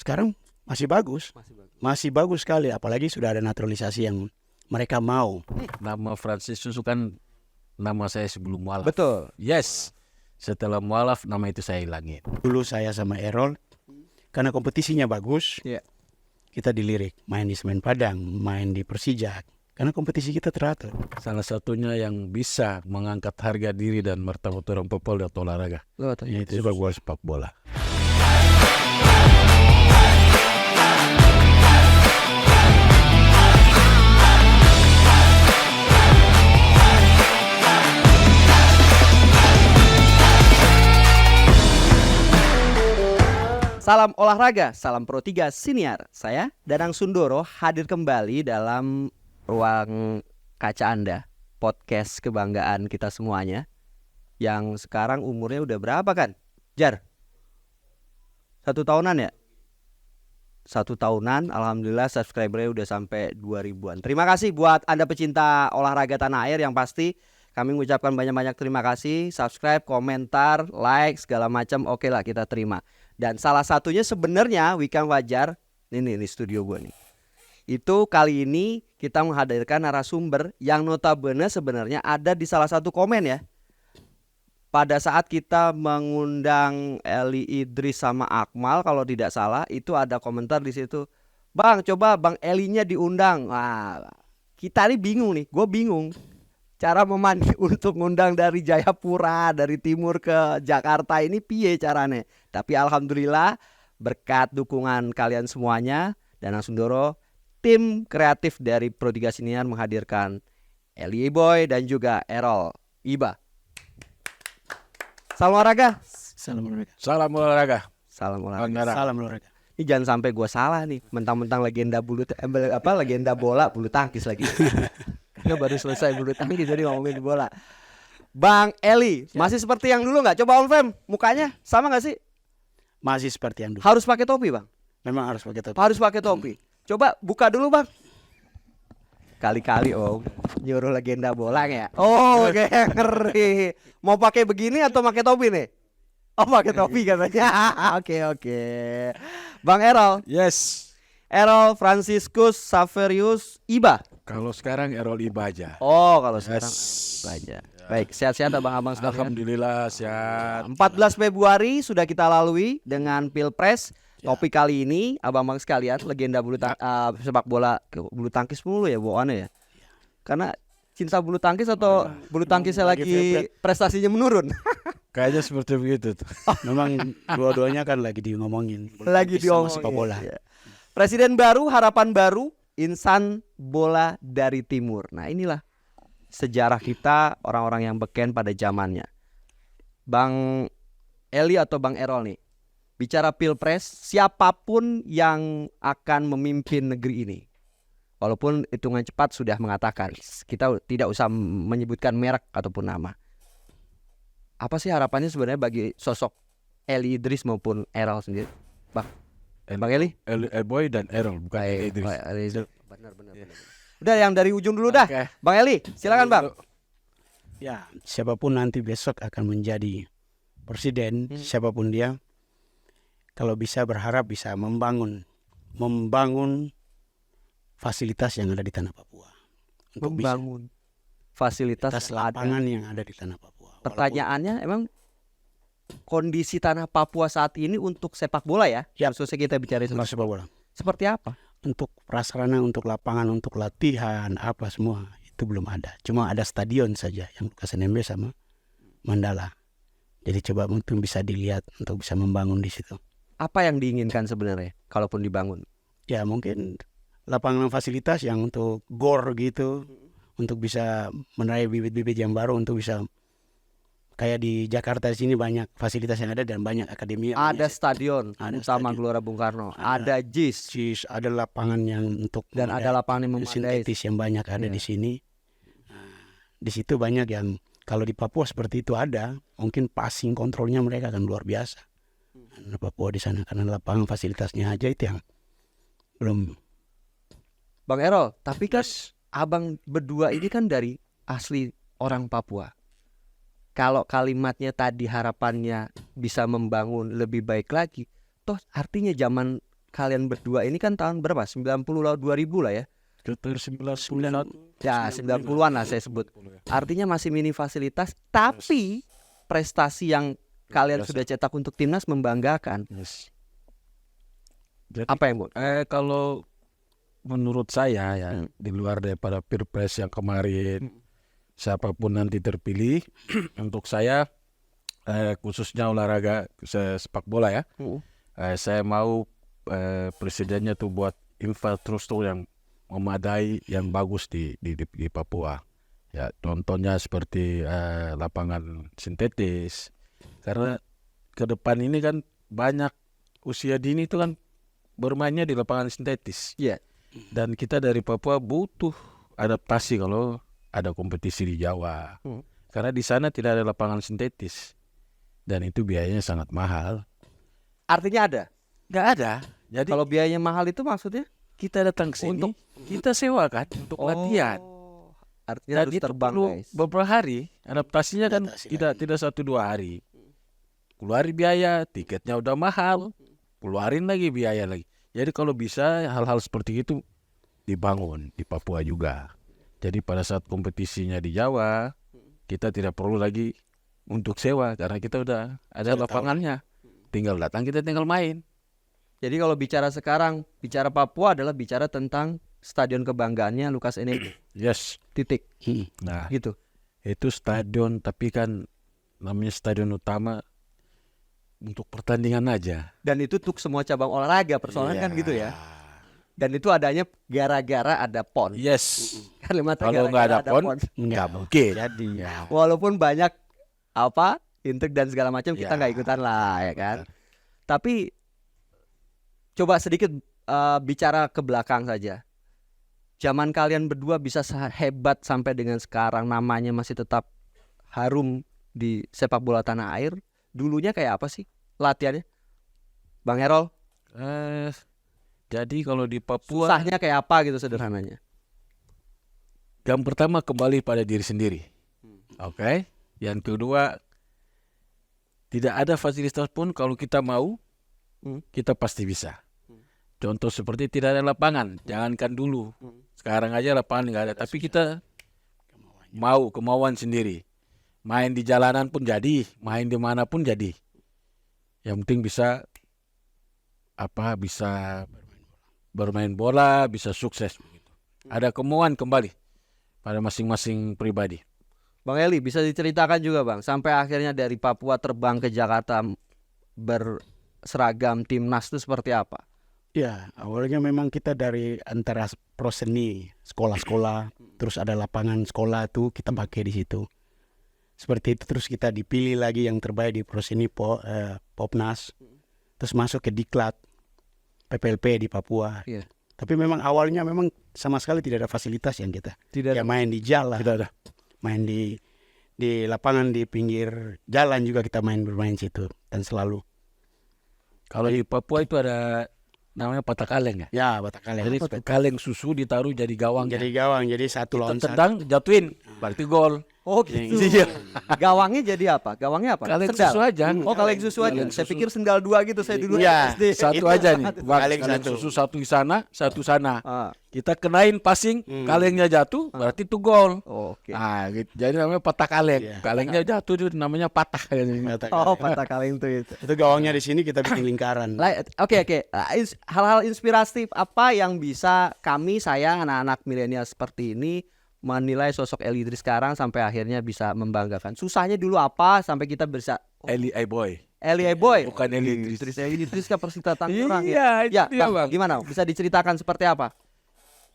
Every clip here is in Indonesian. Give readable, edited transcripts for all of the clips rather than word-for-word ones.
sekarang masih bagus. Masih bagus sekali, apalagi sudah ada naturalisasi yang mereka mau. Nama Francis Susu kan nama saya sebelum mualaf. Betul. Yes. Setelah mualaf nama itu saya hilangin. Dulu saya sama Errol, karena kompetisinya bagus, kita dilirik main di Semen Padang, main di Persija, karena kompetisi kita teratur. Salah satunya yang bisa mengangkat harga diri dan martabat orang Papua atau olahraga. Yaitu Sepak bola. Salam olahraga, salam Pro 3 Siniar. Saya Danang Sundoro hadir kembali dalam ruang kaca Anda, podcast kebanggaan kita semuanya. Yang sekarang umurnya udah berapa kan? Jar? 1 tahunan ya? 1 tahunan, alhamdulillah subscribernya udah sampai 2000-an. Terima kasih buat Anda pecinta olahraga tanah air, yang pasti kami mengucapkan banyak-banyak terima kasih. Subscribe, komentar, like, segala macam, oke lah kita terima. Dan salah satunya sebenarnya Wikam Wajar, ini studio gue nih. Itu kali ini kita menghadirkan narasumber yang notabene sebenarnya ada di salah satu komen ya. Pada saat kita mengundang Eli Idris sama Akmal kalau tidak salah, itu ada komentar di situ. Bang, coba Bang Elinya diundang. Wah, kita nih bingung nih, gue bingung. Cara memandi untuk ngundang dari Jayapura, dari timur ke Jakarta ini piye caranya. Tapi alhamdulillah berkat dukungan kalian semuanya, Danang Sundoro, tim kreatif dari Pro 3 Siniar menghadirkan Eli Boy dan juga Errol Iba. Salam olahraga. Salam olahraga. Salam olahraga. Salam olahraga. Salam olahraga. Ini jangan sampai gue salah nih, mentang-mentang legenda legenda bola bulu tangkis lagi. Karena baru selesai bulu tangkis jadi ngomongin bola. Bang Eli, masih seperti yang dulu nggak? Coba on frame, mukanya sama nggak sih? Masih seperti yang dulu. Harus pakai topi bang? Memang harus pakai topi. Harus pakai topi. Coba buka dulu bang. Kali-kali nyuruh legenda bola ya. Oh kayak ngeri. Mau pakai begini atau pakai topi nih? Oh pakai topi katanya. Oke. Bang Errol. Yes. Errol Franciscus Saverius Iba. Kalau sekarang Errol Iba aja. Oh kalau sekarang Yes. Iba aja. Baik, sehat-sehat abang-abang sekalian. Alhamdulillah sehat. 14 Februari sudah kita lalui dengan Pilpres. Topik kali ini abang-abang sekalian, legenda sepak bola bulu tangkis mulu ya bawaannya ya. Karena cinta bulu tangkis atau bulu tangkisnya lagi prestasinya menurun. Kayaknya seperti begitu tuh. Memang dua-duanya kan lagi diomongin. Lagi diomongin sepak bola. ya. Presiden baru, harapan baru, insan bola dari timur. Nah inilah sejarah kita, orang-orang yang beken pada zamannya. Bang Eli atau Bang Errol nih, bicara Pilpres, siapapun yang akan memimpin negeri ini, walaupun hitungan cepat sudah mengatakan, kita tidak usah menyebutkan merek ataupun nama. Apa sih harapannya sebenarnya bagi sosok Eli Idris maupun Errol sendiri, Bang? Bang Eli? Boy dan Errol bukan Idris. Benar. Udah yang dari ujung dulu dah. Okay. Bang Eli, silakan Bang. Ya, siapapun nanti besok akan menjadi presiden, siapapun dia, kalau bisa berharap bisa membangun fasilitas yang ada di tanah Papua. Untuk Membangun fasilitas lapangan yang ada di tanah Papua. Pertanyaannya emang kondisi tanah Papua saat ini untuk sepak bola ya? Khususnya kita bicara sepak bola. Seperti apa? Untuk prasarana, untuk lapangan, untuk latihan, apa semua itu belum ada. Cuma ada stadion saja yang Lukas NMB sama Mandala. Jadi coba mungkin bisa dilihat untuk bisa membangun di situ. Apa yang diinginkan sebenarnya kalaupun dibangun? Ya mungkin lapangan fasilitas yang untuk gor gitu, untuk bisa menarik bibit-bibit yang baru, untuk bisa kayak di Jakarta di sini banyak fasilitas yang ada dan banyak akademi. Ada stadion ada utama Gelora Bung Karno, ada JIS, ada lapangan yang untuk dan ada lapangan yang memadai sintetis yang banyak ada di sini. Nah, di situ banyak yang kalau di Papua seperti itu ada, mungkin passing kontrolnya mereka akan luar biasa. Nah, Papua di sana karena lapangan fasilitasnya aja itu yang belum. Bang Errol, tapi kan abang berdua ini kan dari asli orang Papua. Kalau kalimatnya tadi harapannya bisa membangun lebih baik lagi, toh artinya zaman kalian berdua ini kan tahun berapa? 90 lah 2000 lah ya. Sekitar 91. Ya 90-an lah saya sebut. Artinya masih mini fasilitas, tapi prestasi yang kalian Biasa. sudah cetak untuk timnas membanggakan. Yes. Jadi, Apa yang kalau menurut saya ya, di luar daripada Pilpres yang kemarin, siapapun nanti terpilih, untuk saya khususnya olahraga sepak bola ya, saya mau presidennya tuh buat infrastruktur yang memadai, yang bagus di Papua. Ya, contohnya seperti lapangan sintetis. Karena ke depan ini kan banyak usia dini itu kan bermainnya di lapangan sintetis. Iya. Dan kita dari Papua butuh adaptasi kalau ada kompetisi di Jawa. Karena di sana tidak ada lapangan sintetis. Dan itu biayanya sangat mahal. Artinya ada. Nggak ada. Jadi Kalau biayanya mahal itu maksudnya? kita datang ke sini, kita sewakan untuk latihan. Artinya Dan harus itu terbang, perlu guys. beberapa hari. Adaptasinya kan tidak 1-2 hari. Keluarin biaya, tiketnya udah mahal, keluarin lagi biaya lagi. Jadi kalau bisa hal-hal seperti itu dibangun di Papua juga. Jadi pada saat kompetisinya di Jawa, kita tidak perlu lagi untuk sewa karena kita udah ada lapangannya. Tinggal datang, kita tinggal main. Jadi kalau bicara sekarang, bicara Papua adalah bicara tentang stadion kebanggaannya Lukas NMB. Yes. Titik. Nah, Gitu. itu stadion tapi kan namanya stadion utama untuk pertandingan aja. Dan itu untuk semua cabang olahraga, persoalan kan gitu ya. Dan itu adanya gara-gara ada PON. Yes. Kalimatnya Kalau nggak ada gara-gara PON, nggak mungkin. Jadi Walaupun banyak intrik dan segala macam kita nggak ikutan lah ya kan. Tapi coba sedikit bicara ke belakang saja. Zaman kalian berdua bisa hebat sampai dengan sekarang, namanya masih tetap harum di sepak bola tanah air. Dulunya kayak apa sih latihannya, Bang Erol? Jadi kalau di Papua, Susahnya kayak apa gitu sederhananya? yang pertama kembali pada diri sendiri. Oke. Yang kedua, tidak ada fasilitas pun kalau kita mau, kita pasti bisa. Contoh seperti tidak ada lapangan, jangankan dulu. Sekarang aja lapangan nggak ada, tapi kita mau, kemauan sendiri. Main di jalanan pun jadi, main di mana pun jadi. Yang penting bisa bermain bola, bisa sukses. Ada kemauan kembali pada masing-masing pribadi. Bang Eli, bisa diceritakan juga Bang, sampai akhirnya dari Papua terbang ke Jakarta berseragam timnas itu seperti apa? ya awalnya memang kita dari antara proseni sekolah-sekolah, terus ada lapangan sekolah tuh kita pakai di situ. Seperti itu terus kita dipilih lagi yang terbaik di proseni Popnas, terus masuk ke Diklat PPLP di Papua. Iya. Tapi memang awalnya memang sama sekali tidak ada fasilitas yang kita. Tidak Ya main di jalan, Tidak ada. main di lapangan di pinggir jalan juga kita bermain situ dan selalu. Kalau di Papua itu ada namanya patah kaleng ya. Ya Batakale. Jadi kaleng susu ditaruh jadi gawang. Jadi gawang, jadi satu Kita lawan satu. tendang, jatuhin, berarti gol. Oh gitu. Iya. Gawangnya jadi apa? Gawangnya apa? Kaleng Sendal? susu aja. Oh kaleng susu aja. Kaleng Saya susu. pikir sendal 2 gitu saya dulu Iya. SD. Satu Itu aja nih. Bang, kaleng kaleng satu. susu satu di sana, satu sana. Ah, Kita kenain passing, kalengnya jatuh, berarti itu gol. Oke. Nah, gitu. Jadi namanya patah kaleng. Iya. Kalengnya jatuh itu namanya patah. Oh patah kaleng itu. Itu gawangnya di sini kita bikin lingkaran. Oke. Hal-hal inspiratif apa yang bisa saya anak-anak milenial seperti ini menilai sosok Eli Idris sekarang sampai akhirnya bisa membanggakan? Susahnya dulu apa sampai kita bisa Eli Boy. Eli Boy. Bukan Eli Idris. Eli Idris kan Persita Tangerang Iya, ya. itu dia, Bang. Gimana? Bisa diceritakan seperti apa?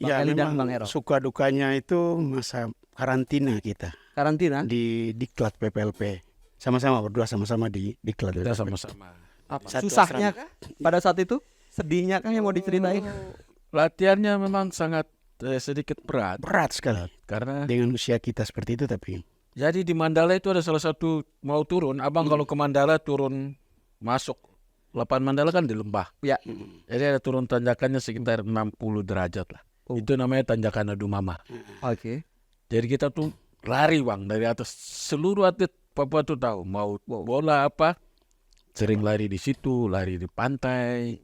Bang Ya Eli dan Bang memang Erol. suka dukanya itu masa karantina kita Karantina? di Diklat PPLP. Sama-sama berdua sama-sama di Diklat. Kita sama-sama. Apa? Satu Susahnya kah pada saat itu? Sedihnya kah yang mau diceritain? Latihannya memang sangat sedikit berat Berat sekali karena dengan usia kita seperti itu tapi. jadi di Mandala itu ada salah satu mau turun. Abang kalau ke Mandala turun masuk lapangan Mandala kan di lembah. Ya. Jadi ada turun tanjakannya sekitar 60 derajat lah. Itu namanya tanjakan Adu Mama. Oke. Jadi kita tuh lari Bang dari atas. Seluruh atlet Papua tuh tahu mau bola apa sering lari di situ, lari di pantai.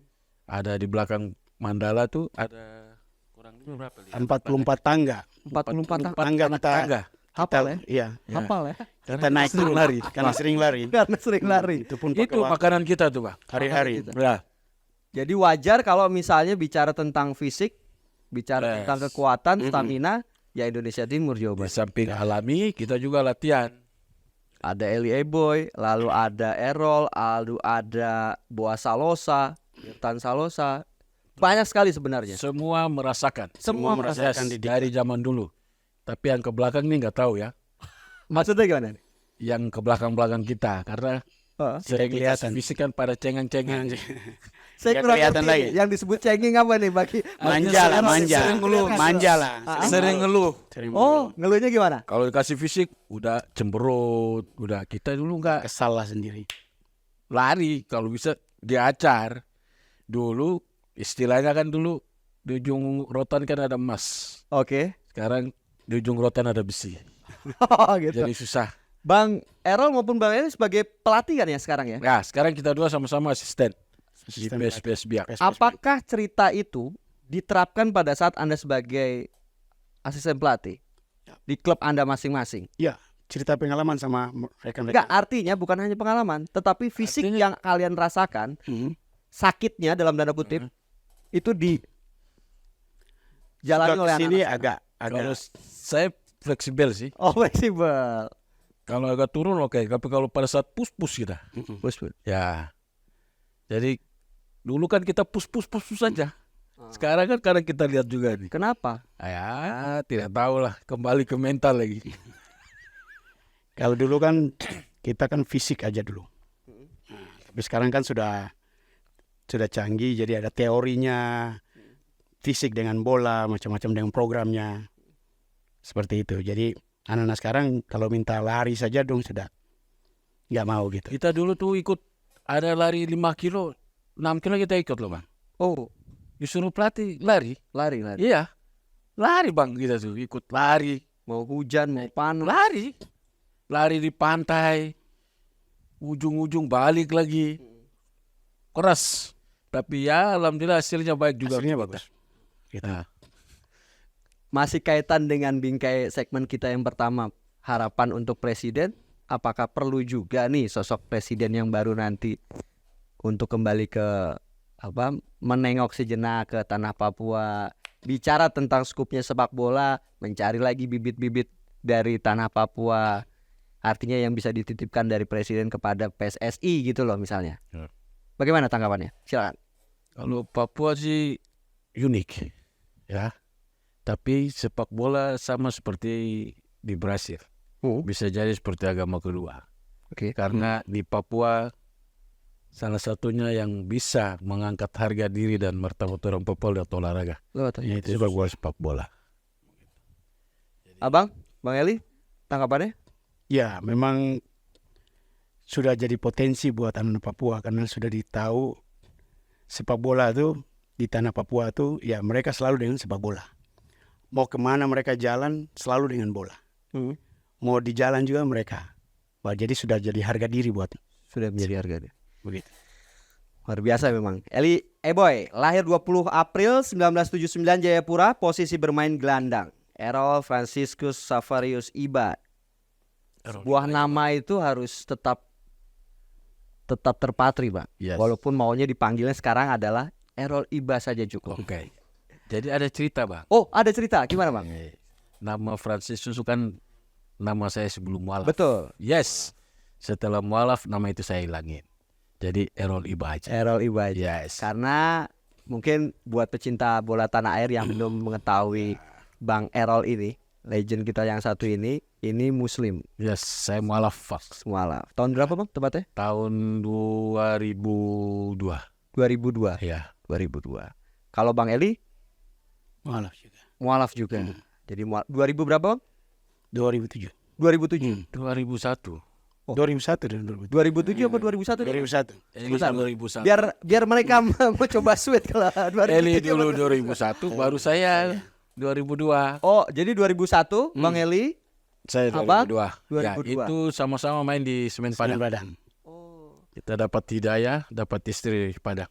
Ada di belakang Mandala tuh ada kurang lebih berapa? 44 tangga. 44 Tangga kita hafal ya? Iya, Hafal ya? kita naik turun lari karena sering lari. Karena sering lari. Itu pun Itu pakai waktu makanan kita tuh Bang. hari-hari. Ya. Jadi wajar kalau misalnya bicara tentang fisik, bicara tentang kekuatan, stamina, ya Indonesia Timur Jawa Di Barat. samping alami kita juga latihan. Ada Eli Eboy, lalu ada Errol, lalu ada Boa Salosa, Tan Salosa. Banyak sekali sebenarnya. Semua merasakan. Semua merasakan Yes, dari zaman dulu. Tapi yang ke belakang nih nggak tahu ya. Maksudnya gimana nih? Yang ke belakang-belakang kita karena sering kelihatan fisik kan pada cengeng-cengeng. Saya Nggak kurang kelihatan ngerti lagi. Yang disebut cengeng apa nih bagi Manja lah, manja. Sering ngeluh. Manja lah. Sering ngeluh. Sering Oh, ngeluhnya gimana? Kalau dikasih fisik udah cemberut, udah kita dulu nggak kesal lah sendiri. lari kalau bisa diacar. Dulu istilahnya kan dulu di ujung rotan kan ada emas. Oke. Sekarang di ujung rotan ada besi. Gitu. Jadi susah. Bang Errol maupun Bang Eli sebagai pelatih kan ya sekarang ya? Ya, sekarang kita dua sama-sama asisten di Asisten PSPS Biak. Apakah cerita itu diterapkan pada saat Anda sebagai asisten pelatih di klub Anda masing-masing? Ya, cerita pengalaman sama rekan-rekan. Enggak, artinya bukan hanya pengalaman, tetapi fisik yang kalian rasakan, sakitnya dalam tanda kutip, itu di jalani oleh sini anak. Kalau agak saya fleksibel sih. Oh, fleksibel. Kalau agak turun oke, tapi kalau pada saat push kita, ya. Jadi dulu kan kita push saja. Sekarang kan kadang kita lihat juga nih. Kenapa? Ya, tidak tahu lah. Kembali ke mental lagi. kalau dulu kan kita kan fisik aja dulu. Tapi sekarang kan sudah canggih, jadi ada teorinya, fisik dengan bola, macam-macam dengan programnya. Seperti itu. Jadi anak-anak sekarang kalau minta lari saja dong sudah nggak mau gitu. Kita dulu tuh ikut ada lari 5 kilo, 6 kilo kita ikut loh Bang. Oh, Disuruh pelatih lari. lari. Iya. Lari Bang kita tuh ikut lari. Mau hujan, mau panas. Lari. Lari di pantai. Ujung-ujung balik lagi. Keras. Tapi ya alhamdulillah hasilnya baik juga. Hasilnya untuk kita. bagus. Gitu. Nah, Masih kaitan dengan bingkai segmen kita yang pertama, harapan untuk presiden, apakah perlu juga nih sosok presiden yang baru nanti untuk kembali ke menengok sejenak ke tanah Papua, bicara tentang skupnya sepak bola, mencari lagi bibit-bibit dari tanah Papua, artinya yang bisa dititipkan dari presiden kepada PSSI gitu loh misalnya. Ya. Bagaimana tanggapannya? Silakan. kalau Papua sih unik ya. Tapi sepak bola sama seperti di Brasil. Bisa jadi seperti agama kedua. Oke. Karena di Papua salah satunya yang bisa mengangkat harga diri dan martabat orang Papua lewat olahraga. Ya, itu Sepak bola. Abang, Bang Eli, tanggapannya? Ya, memang sudah jadi potensi buat anak Papua karena sudah ditahu sepak bola itu di tanah Papua itu ya mereka selalu dengan sepak bola. Mau kemana mereka jalan selalu dengan bola. Mau di jalan juga mereka. Wah, jadi sudah jadi harga diri buat. Sudah menjadi harga dia. Begitu. Luar biasa memang. Eli Eboy, lahir 20 April 1979 Jayapura, posisi bermain gelandang. Errol Franciscus Savarius Iba. Sebuah nama itu harus tetap terpatri, Pak. Yes. Walaupun maunya dipanggilnya sekarang adalah Errol Iba saja cukup. Oke. Jadi ada cerita Bang. Oh, ada cerita. Gimana, Bang? Nama Franciscus kan nama saya sebelum mualaf. Betul. Yes. Setelah mualaf nama itu saya hilangin. Jadi Errol Iba aja. Errol Iba aja. Yes. Karena mungkin buat pecinta bola tanah air yang belum mengetahui Bang Errol ini, legend kita yang satu ini Muslim. Yes, saya mualaf Mualaf. Tahun berapa, Bang, tepatnya? tahun 2002. 2002. Ya. 2002. Kalau Bang Eli Malah juga. mualaf juga. Jadi 2000 berapa, Bang? 2007. 2007. 2001. 2001 dan 2007 2007. apa 2001? 2001. Sebentar. 2001. Biar mereka mau coba sweet kalau 2007. Eli dulu 2001, baru saya 2002. Oh, jadi 2001 Bang Eli. Saya Abang? 2002. Ya, 2002. itu sama-sama main di Semen Padang. Padang. Oh. Kita dapat hidayah, dapat istri di Padang.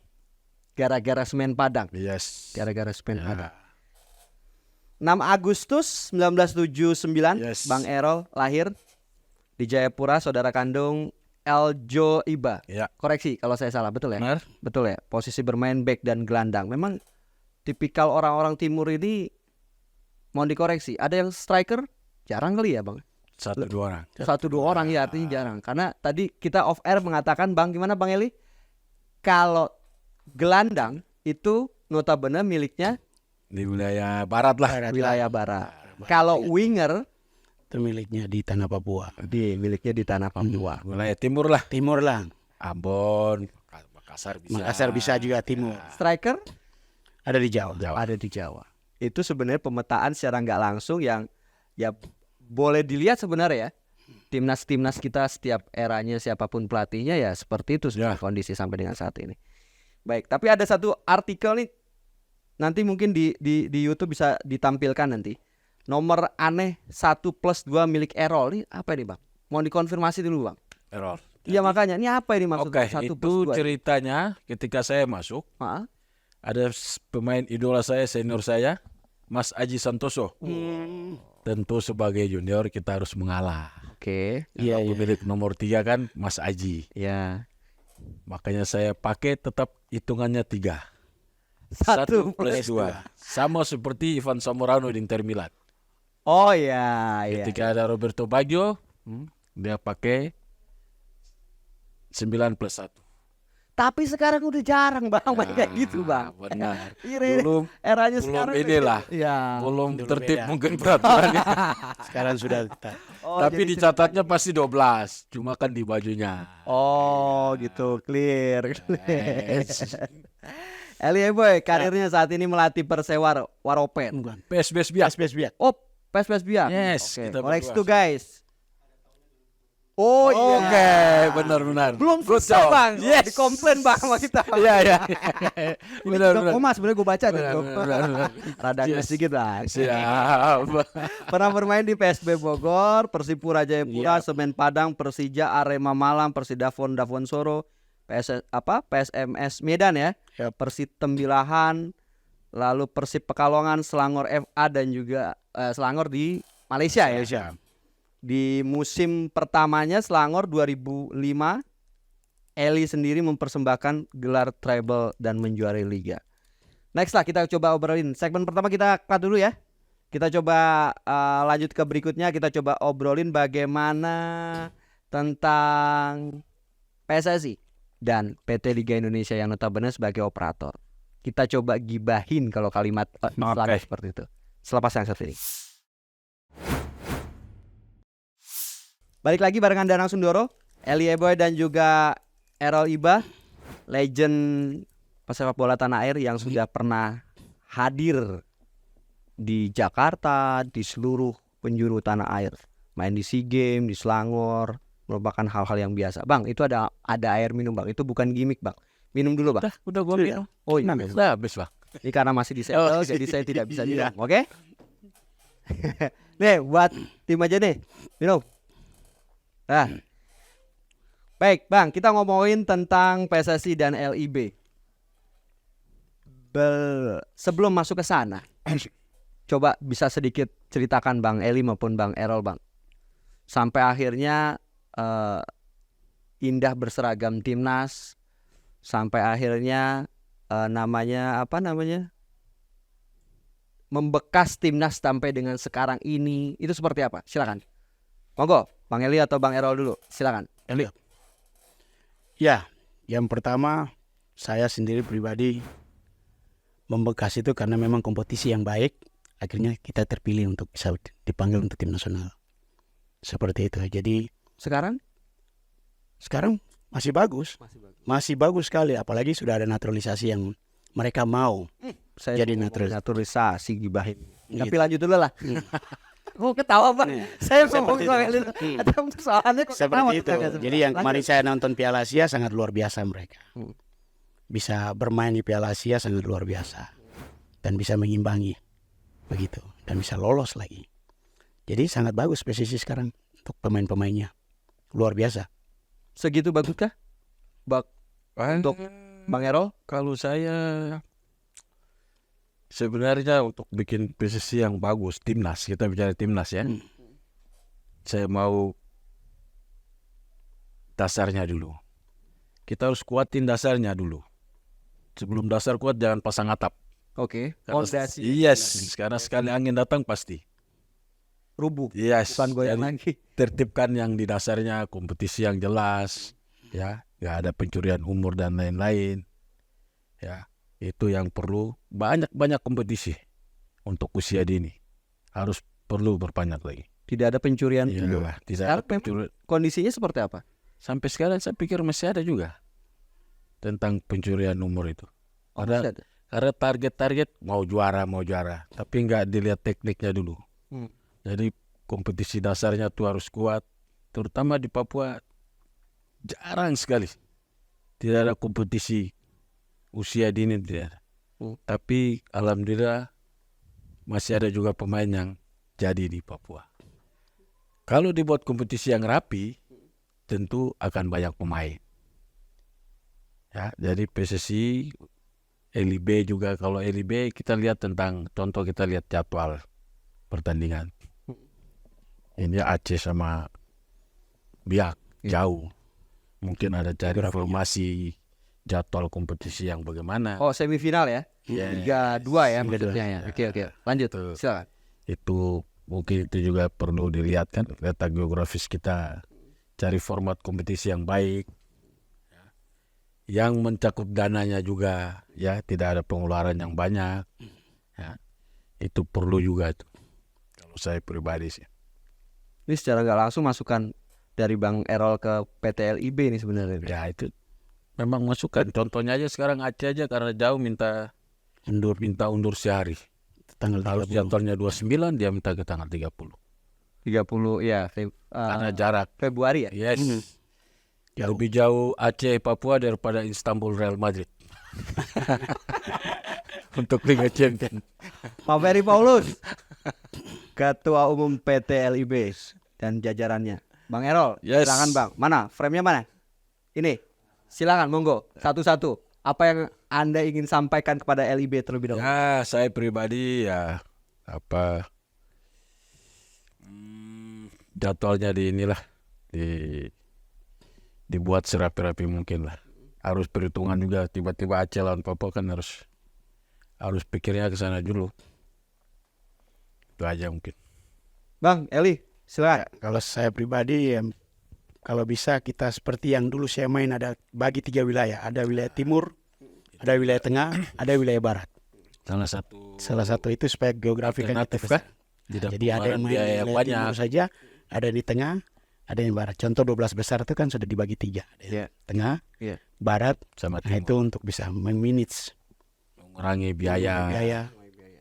gara-gara Semen Padang. Yes. Gara-gara Semen Padang. Ya. 6 Agustus 1979, Yes. Bang Erol lahir di Jayapura, saudara kandung Eljo Iba. Ya. Koreksi kalau saya salah, betul ya? Benar. Betul ya. Posisi bermain back dan gelandang. Memang tipikal orang-orang timur ini, mohon dikoreksi, ada yang striker jarang kali ya, Bang. 1-2 orang. 1-2 orang ya, artinya jarang. Karena tadi kita off air mengatakan, Bang, gimana Bang Eli? Kalau gelandang itu notabene miliknya Di wilayah barat lah. wilayah barat. Kalau winger Itu miliknya di tanah Papua. miliknya di tanah Papua. Wilayah timur lah. Timur lah. Ambon, Makassar bisa. Makassar bisa juga timur. Striker Ada di Jawa. ada di Jawa. Itu sebenarnya pemetaan secara nggak langsung yang ya boleh dilihat sebenarnya ya. Timnas kita setiap eranya siapapun pelatihnya ya seperti itu Ya. kondisi sampai dengan saat ini. Baik, tapi ada satu artikel nih, nanti mungkin di YouTube bisa ditampilkan nanti. Nomor aneh 1+2 milik Erol ini apa ini, Bang? Mau dikonfirmasi dulu, Bang. Error. Iya makanya, ini apa ini maksudnya? Oke, itu 1+2? ceritanya ketika saya masuk, Ah, ada pemain idola saya, senior saya, Mas Aji Santoso. Tentu sebagai junior kita harus mengalah. Oke, Iya, iya. Pemilik nomor 3 kan Mas Aji. ya. Makanya saya pakai tetap hitungannya 3. 1+2. Sama seperti Ivan Zamorano di Inter Milan. Oh ya, ya. Ketika ada Roberto Baggio, dia pakai 9+1. Tapi sekarang udah jarang Bang main kayak gitu, Bang. Benar. Ini Belum eranya belum sekarang inilah. ya. Belum Dulu tertib beda. mungkin peraturannya. Sekarang sudah Oh, Tapi jadi dicatatnya pasti 12. Cuma kan di bajunya. oh, gitu, clear. Elie Boy, karirnya saat ini melatih Persewa Waropen. bukan. PSBS biak. SBS biak. Oh, PES biak. Yes, Oke, kita koleksi berdua. tuh guys. Oh iya. Oke, benar-benar. Belum Good selesai job. Bang. Yes. Dikomplain Bang sama kita. Iya, iya. Benar-benar. Oh Mas, sebenarnya gue baca deh. Benar-benar. Rada Yes. sedikit lah. Siap. Pernah bermain di PSB Bogor, Persipura Jayapura, Semen Padang, Persija, Arema Malang, Persidafon Davonsoro, PSMS Medan ya, Yap. Persib Tembilahan, lalu Persib Pekalongan, Selangor FA dan juga Selangor di Malaysia ya. Malaysia. Di musim pertamanya Selangor 2005, Eli sendiri mempersembahkan gelar treble dan menjuarai liga. Next lah kita coba obrolin. Segmen pertama kita cut dulu ya. Kita coba lanjut ke berikutnya. Kita coba obrolin bagaimana tentang PSSI dan PT Liga Indonesia yang notabene sebagai operator. Kita coba gibahin kalau kalimat Islam seperti itu. Selepas yang satu ini. Balik lagi barengan Danang Sundoro, Elie Boy dan juga Erol Iba, legend pesepak bola tanah air yang sudah pernah hadir di Jakarta, di seluruh penjuru tanah air. Main di SEA Games, di Selangor, merupakan hal-hal yang biasa. Bang, itu ada air minum Bang, itu bukan gimmick Bang. Minum dulu Bang. Udah gua minum. Oh iya, Udah habis, Bang. ini karena masih di settle, Oh, jadi saya tidak bisa iya. minum, oke? Nih, buat tim aja nih, minum. Nah, baik Bang, kita ngomongin tentang PSSI dan LIB. Sebelum masuk ke sana, coba bisa sedikit ceritakan Bang Eli maupun Bang Erol Bang. Sampai akhirnya Indah berseragam timnas, sampai akhirnya namanya membekas timnas sampai dengan sekarang ini, itu seperti apa? Silakan. Monggo, Bang Eli atau Bang Erol dulu, silakan. Eli. Ya, yang pertama saya sendiri pribadi membekas itu karena memang kompetisi yang baik, akhirnya kita terpilih untuk bisa dipanggil untuk tim nasional. Seperti itu. Jadi Sekarang? sekarang masih bagus. Masih bagus sekali, apalagi sudah ada naturalisasi yang mereka mau. Saya Jadi mau ngomong naturalisasi gibahin. Tapi Gitu. lanjut dulu lah. Kok ketawa Bang? Saya ngomong Seperti Bang itu. Eli. Ada persoalannya kok ketawa Seperti itu. kita. Jadi yang kemarin saya nonton Piala Asia sangat luar biasa mereka. Bisa bermain di Piala Asia sangat luar biasa. Dan bisa mengimbangi. Begitu. Dan bisa lolos lagi. Jadi sangat bagus PSSI sekarang untuk pemain-pemainnya. Luar biasa. Segitu baguskah? Untuk Bang Erol? Kalau saya sebenarnya untuk bikin PSSI yang bagus, timnas, kita bicara timnas ya. Saya mau dasarnya dulu. Kita harus kuatin dasarnya dulu. Sebelum dasar kuat jangan pasang atap. Oke. Karena- Fondasi. Yes, karena sekali angin datang pasti. Rubuh. Yes, Bukan goyang jadi lagi. tertibkan yang di dasarnya, kompetisi yang jelas, ya, nggak ada pencurian umur dan lain-lain, ya, itu yang perlu banyak kompetisi untuk usia dini, harus perlu berbanyak lagi. Tidak ada pencurian. Iyalah, tidak ada Sekarang memang pencurian. kondisinya seperti apa? Sampai sekarang saya pikir masih ada juga tentang pencurian umur itu. Masih ada? Karena target mau juara, tapi nggak dilihat tekniknya dulu. Jadi kompetisi dasarnya tuh harus kuat, terutama di Papua jarang sekali tidak ada kompetisi usia dini, tidak ada. Tapi alhamdulillah masih ada juga pemain yang jadi di Papua. Kalau dibuat kompetisi yang rapi, tentu akan banyak pemain. Ya, jadi PSSI, LIB juga, kalau LIB kita lihat tentang contoh, kita lihat jadwal pertandingan. Ini Aceh sama Biak jauh. Mungkin ada cari informasi jadwal kompetisi yang bagaimana. Oh, semifinal ya? Liga 2 ya maksudnya ya. Oke. Lanjut. Silakan. Itu mungkin itu juga perlu dilihat kan, letak geografis kita, cari format kompetisi yang baik, yang mencakup dananya juga, ya, tidak ada pengeluaran yang banyak, ya, itu perlu juga itu. Kalau saya pribadi sih. Ini secara nggak langsung masukan dari Bang Erol ke PT LIB nih sebenarnya. Ya itu memang masukan. Contohnya aja sekarang Aceh aja karena jauh minta undur sehari. Tanggal Harus 30. jadwalnya 29, dia minta ke tanggal 30. 30 ya. Karena jarak. Februari ya. Yes. Lebih jauh Aceh Papua daripada Istanbul Real Madrid. Untuk Liga Champions. Pak Ferry Paulus, Ketua Umum PT LIB dan jajarannya. Bang Erol, Yes. silakan Bang. Mana? Frame-nya mana? Ini. Silakan monggo satu-satu. Apa yang Anda ingin sampaikan kepada LIB terlebih dahulu? Ya, saya pribadi ya jadwalnya di inilah dibuat serapi-rapi mungkin lah. Harus perhitungan juga, tiba-tiba Aceh lawan Papua kan harus pikirnya ke sana dulu. Itu aja mungkin. Bang Eli, silakan. Kalau saya pribadi ya, kalau bisa kita seperti yang dulu saya main, ada bagi 3 wilayah. Ada wilayah timur, ada wilayah tengah, ada wilayah barat. Salah satu itu supaya geografi kan kita Alternatif kan? Nah, jadi ada yang main di biaya wilayah banyak. timur saja, ada di tengah, ada yang barat. Contoh 12 besar itu kan sudah dibagi 3. Ada Iya. tengah, Iya. barat, Sama nah itu untuk bisa memanage mengurangi biaya.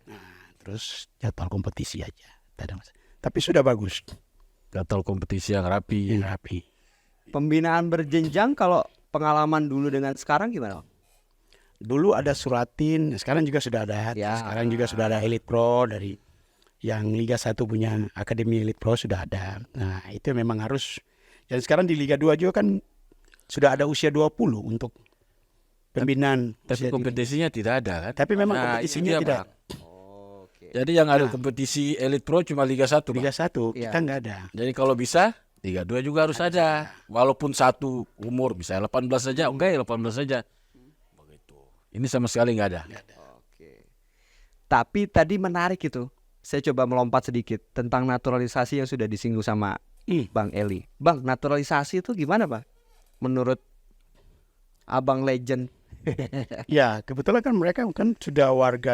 Nah, terus jadwal kompetisi aja. Tak ada masalah. Tapi sudah bagus, Jadwal kompetisi yang rapi. yang rapi. Pembinaan berjenjang kalau pengalaman dulu dengan sekarang gimana? Dulu ada Suratin, sekarang juga sudah ada. Ya. Sekarang juga sudah ada Elite Pro dari yang Liga 1 punya Akademi Elite Pro sudah ada. Nah, itu memang harus. Dan sekarang di Liga 2 juga kan sudah ada usia 20 untuk pembinaan. Tapi usia dini. kompetisinya tidak ada kan? Tapi memang Nah, kompetisinya itu dia, tidak. Bang. Jadi yang ada kompetisi Elite Pro cuma Liga 1. Liga Bang. 1 Iya. kita nggak ada. Jadi kalau bisa Liga 2 juga harus ada. Walaupun satu umur, misalnya 18 saja, oke 18 saja. Begitu. Ini sama sekali nggak ada. Oke. Tapi tadi menarik itu. Saya coba melompat sedikit tentang naturalisasi yang sudah disinggung sama Bang Eli. Bang, naturalisasi itu gimana, Bang? Menurut Abang Legend. Ya, kebetulan kan mereka kan sudah warga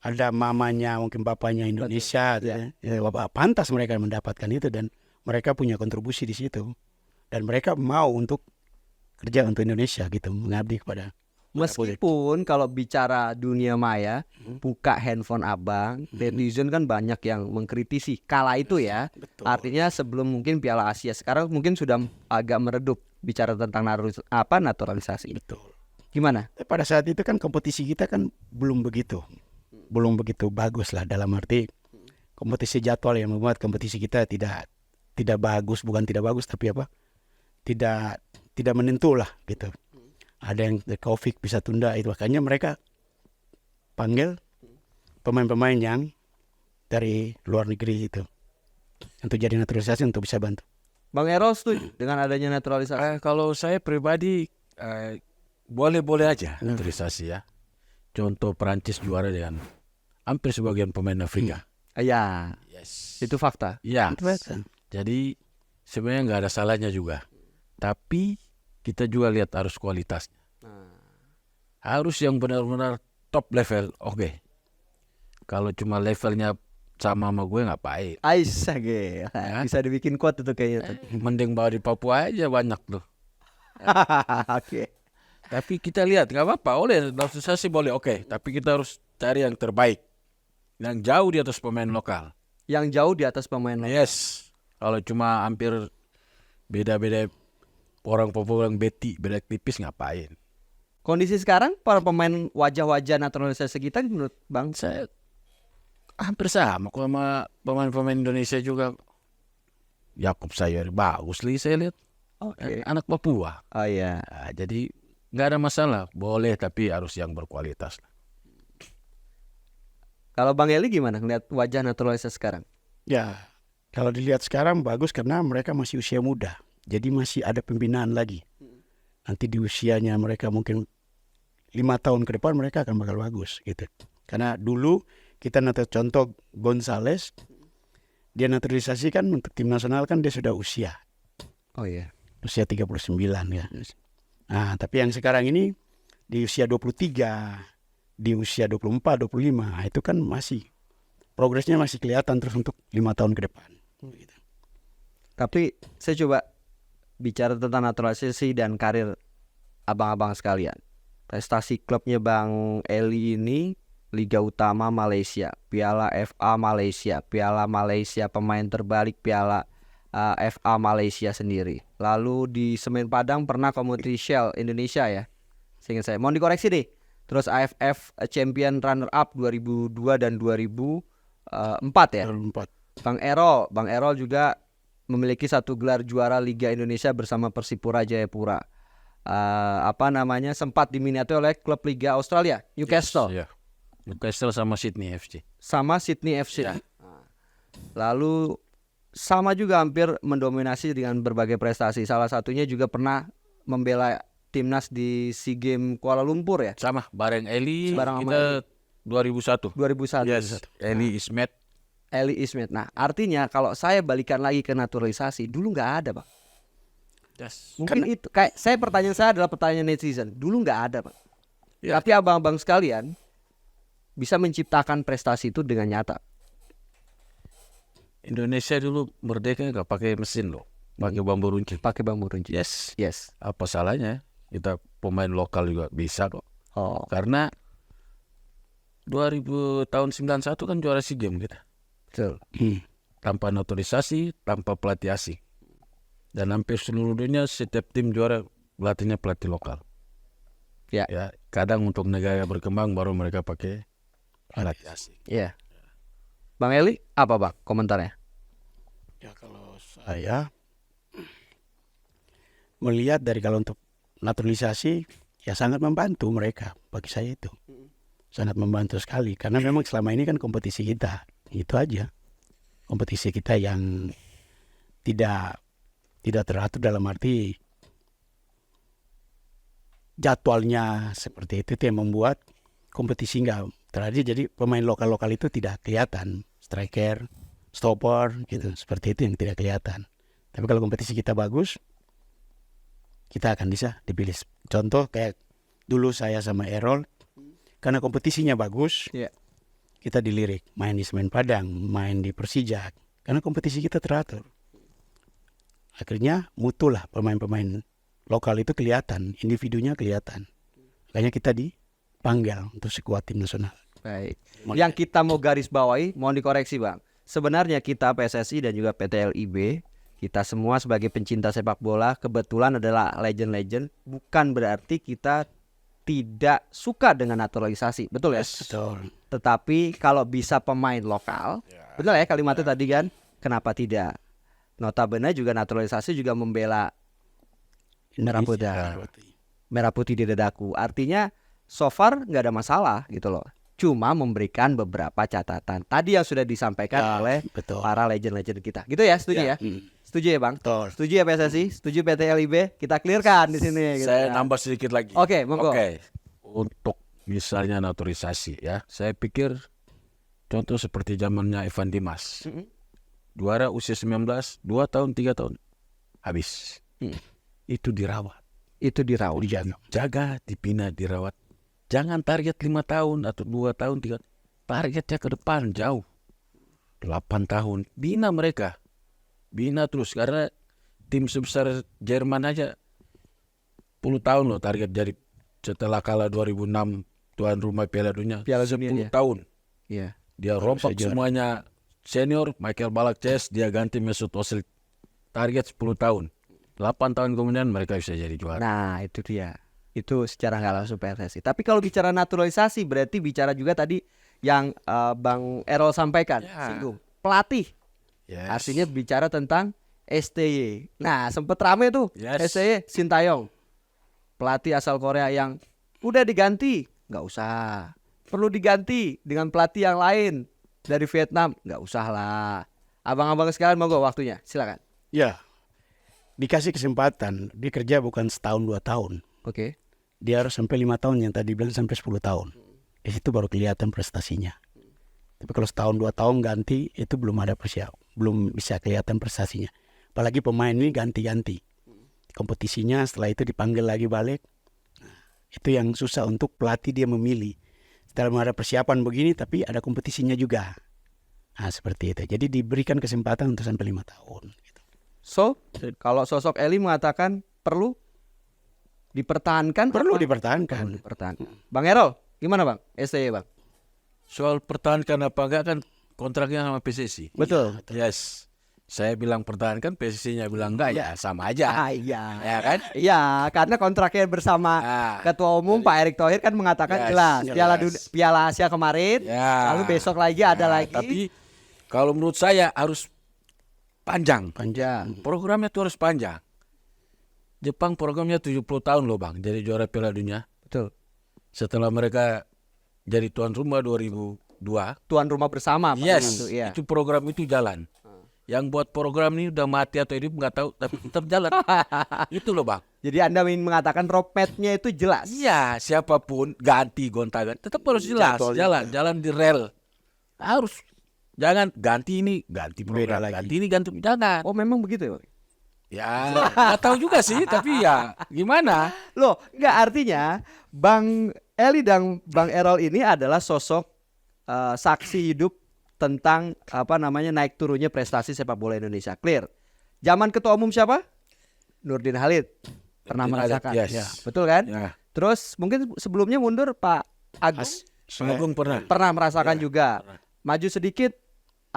ada mamanya, mungkin bapaknya Indonesia, ya, pantas mereka mendapatkan itu dan mereka punya kontribusi di situ dan mereka mau untuk kerja untuk Indonesia gitu, mengabdi kepada. Meskipun kalau bicara dunia maya, buka handphone abang, netizen kan banyak yang mengkritisi. Kala itu ya, Betul. artinya sebelum mungkin Piala Asia, sekarang mungkin sudah agak meredup bicara tentang naturalisasi. Betul. Gimana? Pada saat itu kan kompetisi kita kan belum begitu bagus lah, dalam arti kompetisi jadwal yang membuat kompetisi kita tidak bagus, bukan tidak bagus tapi tidak menentu lah gitu. ada yang COVID bisa tunda, itu makanya mereka panggil pemain-pemain yang dari luar negeri itu untuk jadi naturalisasi untuk bisa bantu. Bang Erol setuju dengan adanya naturalisasi? Kalau saya pribadi boleh-boleh aja naturalisasi ya. Contoh Perancis juara dengan hampir sebagian pemain Afrika. Ya, Yes. itu fakta. Ya. Itu betul. Jadi sebenarnya nggak ada salahnya juga. Tapi kita juga lihat harus kualitasnya. Harus yang benar-benar top level. Oke. Kalau cuma levelnya sama gue ngapain? Aisyah gila. Ya. Bisa dibikin quote itu kayaknya. Mending bawa di Papua aja banyak tuh. Oke. Tapi kita lihat nggak apa-apa, oleh naturalisasi boleh, oke. Tapi kita harus cari yang terbaik, yang jauh di atas pemain lokal. Yang jauh di atas pemain lokal. Yes. Kalau cuma hampir beda-beda orang Papua yang beda tipis ngapain? Kondisi sekarang para pemain wajah-wajah naturalisasi kita menurut Bang Saya hampir sama kok sama pemain-pemain Indonesia juga. Yakob Sayur bagus li saya lihat. Oke. Anak Papua. Oh iya. Nah, jadi nggak ada masalah, boleh tapi harus yang berkualitas. Kalau Bang Eli gimana ngeliat wajah naturalisasi sekarang? Ya, kalau dilihat sekarang bagus karena mereka masih usia muda. Jadi masih ada pembinaan lagi. Nanti di usianya mereka mungkin 5 tahun ke depan mereka akan bakal bagus gitu. Karena dulu kita contoh Gonzales, dia naturalisasi kan untuk tim nasional kan dia sudah usia Oh iya. 39 ya. Nah, tapi yang sekarang ini di usia 23, di usia 24, 25, nah, itu kan masih progresnya masih kelihatan terus untuk 5 tahun ke depan. Gitu. Tapi saya coba bicara tentang naturalisasi dan karir abang-abang sekalian. Prestasi klubnya Bang Eli ini Liga Utama Malaysia, Piala FA Malaysia, Piala Malaysia pemain terbalik, Piala FA Malaysia sendiri. Lalu di Semen Padang pernah Community Shield Indonesia ya. Seingat saya. Mohon dikoreksi deh. Terus AFF Champion Runner Up 2002 dan 2004 ya. 2004. Bang Erol juga memiliki satu gelar juara Liga Indonesia bersama Persipura Jayapura. Sempat diminati oleh klub Liga Australia, Newcastle. Yes, yeah. Newcastle sama Sydney FC. Sama Sydney FC. Ya. Lalu sama juga hampir mendominasi dengan berbagai prestasi. Salah satunya juga pernah membela timnas di SEA Games Kuala Lumpur ya. Sama bareng Eli Bareng sama kita 2001. 2001. Yes. Eli Ismet. Eli Ismet. Nah, artinya kalau saya balikan lagi ke naturalisasi, dulu nggak ada, Pak. Yes. Mungkin itu kayak pertanyaan saya adalah pertanyaan netizen. Dulu nggak ada, Pak. Ya. Tapi abang-abang sekalian bisa menciptakan prestasi itu dengan nyata. Indonesia dulu merdeka nggak pakai mesin loh, pakai bambu runcing. Pakai bambu runcing. Yes. Yes. Apa salahnya? Kita pemain lokal juga bisa kok. Oh, Karena 2000 tahun 91 kan juara SEA Games kita. betul. Tanpa naturalisasi, tanpa pelatih asing. Dan hampir seluruh dunia setiap tim juara pelatihnya pelatih lokal. Ya. Ya, kadang untuk negara berkembang baru mereka pakai pelatih asing. Iya. Bang Eli, apa Bang komentarnya? Ya kalau saya melihat dari kalau untuk naturalisasi ya sangat membantu mereka, bagi saya itu sangat membantu sekali karena memang selama ini kan kompetisi kita itu aja, kompetisi kita yang tidak teratur dalam arti jadwalnya seperti itu yang membuat kompetisi nggak terakhir, jadi pemain lokal itu tidak kelihatan, striker, stopper gitu, seperti itu yang tidak kelihatan. Tapi kalau kompetisi kita bagus, kita akan bisa dipilih. Contoh kayak dulu saya sama Erol, karena kompetisinya bagus, Iya. kita dilirik main di Semen Padang, main di Persija, karena kompetisi kita teratur. Akhirnya mutulah pemain-pemain lokal itu kelihatan, individunya kelihatan. Makanya kita dipanggil untuk sekuat tim nasional. Baik. Yang kita mau garis bawahi, mohon dikoreksi Bang. Sebenarnya kita PSSI dan juga PT LIB, kita semua sebagai pencinta sepak bola kebetulan adalah legend-legend. Bukan berarti kita tidak suka dengan naturalisasi, betul ya? Betul. Tetapi kalau bisa pemain lokal, betul ya kalimatnya tadi kan? Kenapa tidak? Notabene juga naturalisasi juga membela merah putih. merah putih di dadaku. Artinya so far nggak ada masalah gitu loh. Cuma memberikan beberapa catatan. Tadi yang sudah disampaikan Ya, oleh betul. para legend-legend kita. Gitu ya, setuju ya? Setuju ya, Bang? Betul. Setuju ya PSSI? Setuju PT LIB? Kita clearkan di sini gitu Saya kan. nambah sedikit lagi. Oke, monggo. Oke. Untuk misalnya naturalisasi ya, saya pikir contoh seperti zamannya Evan Dimas. Juara usia 19, 2 tahun, 3 tahun. Habis. Itu dirawat. Itu dirawat. Dijaga. Jaga, dibina, dirawat. Jangan target 5 tahun atau 2 tahun, 3. Targetnya ke depan jauh. 8 tahun. Bina mereka. Bina terus. Karena tim sebesar Jerman aja 10 tahun loh target jadi setelah kalah 2006 tuan rumah Piala Dunia. Piala Dunia 10 tahun. Iya. Dia rompak semuanya senior. Michael Balak-Ches dia ganti Mesut Ozil. Target 10 tahun. 8 tahun kemudian mereka bisa jadi juara. Nah, itu dia. Itu secara nggak langsung PSSI. Tapi kalau bicara naturalisasi berarti bicara juga tadi yang Bang Errol sampaikan, singgung. Pelatih. Yes. Artinya bicara tentang STY. Nah, sempet rame tuh STY Sintayong. Pelatih asal Korea yang udah diganti, nggak usah. Perlu diganti dengan pelatih yang lain dari Vietnam, nggak usah lah. Abang-abang sekalian monggo waktunya, silakan. Ya, dikasih kesempatan. Dia kerja bukan setahun 2 tahun. Oke. Dia harus sampai 5 tahun, yang tadi bilang sampai 10 tahun. Di situ baru kelihatan prestasinya. Tapi kalau setahun 2 tahun ganti, itu belum ada belum bisa kelihatan prestasinya. Apalagi pemain ini ganti-ganti. Kompetisinya setelah itu dipanggil lagi balik. Nah, itu yang susah untuk pelatih dia memilih. Setelah ada persiapan begini, tapi ada kompetisinya juga. Nah, seperti itu. Jadi diberikan kesempatan untuk sampai 5 tahun. Gitu. So, kalau sosok Eli mengatakan perlu dipertahankan, Perlu apa? dipertahankan. Perlu dipertahankan. Bang Errol, gimana Bang? STY Bang. Soal pertahankan apa enggak kan kontraknya sama PSSI. Betul. Yes. Saya bilang pertahankan, PSSI-nya bilang enggak, ya sama aja. Iya. Ya kan? Iya, karena kontraknya bersama Ketua Umum Pak Erick Thohir kan mengatakan jelas. Piala Asia kemarin, Ya. lalu besok lagi ada lagi. Tapi kalau menurut saya harus panjang. Panjang. Programnya tuh harus panjang. Jepang programnya 70 tahun loh Bang, jadi juara Piala Dunia. Betul. Setelah mereka jadi tuan rumah 2002. Tuan rumah bersama. Yes, Iya. itu program itu jalan. Yang buat program ini udah mati atau hidup nggak tahu, tapi tetap jalan. Itu loh Bang. Jadi Anda ingin mengatakan roadmap-nya itu jelas. Iya, siapapun ganti gonta-ganti tetap harus jelas. Jalan di rel. Harus. Jangan ganti ini, ganti program, ganti ini, ganti jangan. Oh, memang begitu ya, Bang? Ya, nggak tahu juga sih, tapi ya gimana? Loh, nggak, artinya Bang Eli dan Bang Errol ini adalah sosok saksi hidup tentang naik turunnya prestasi sepak bola Indonesia. Clear. Zaman Ketua Umum siapa? Nurdin Halid. Pernah merasakan. Yes. Ya, betul kan? Ya. Terus mungkin sebelumnya mundur Pak Agung Agung pernah. pernah merasakan juga. Maju sedikit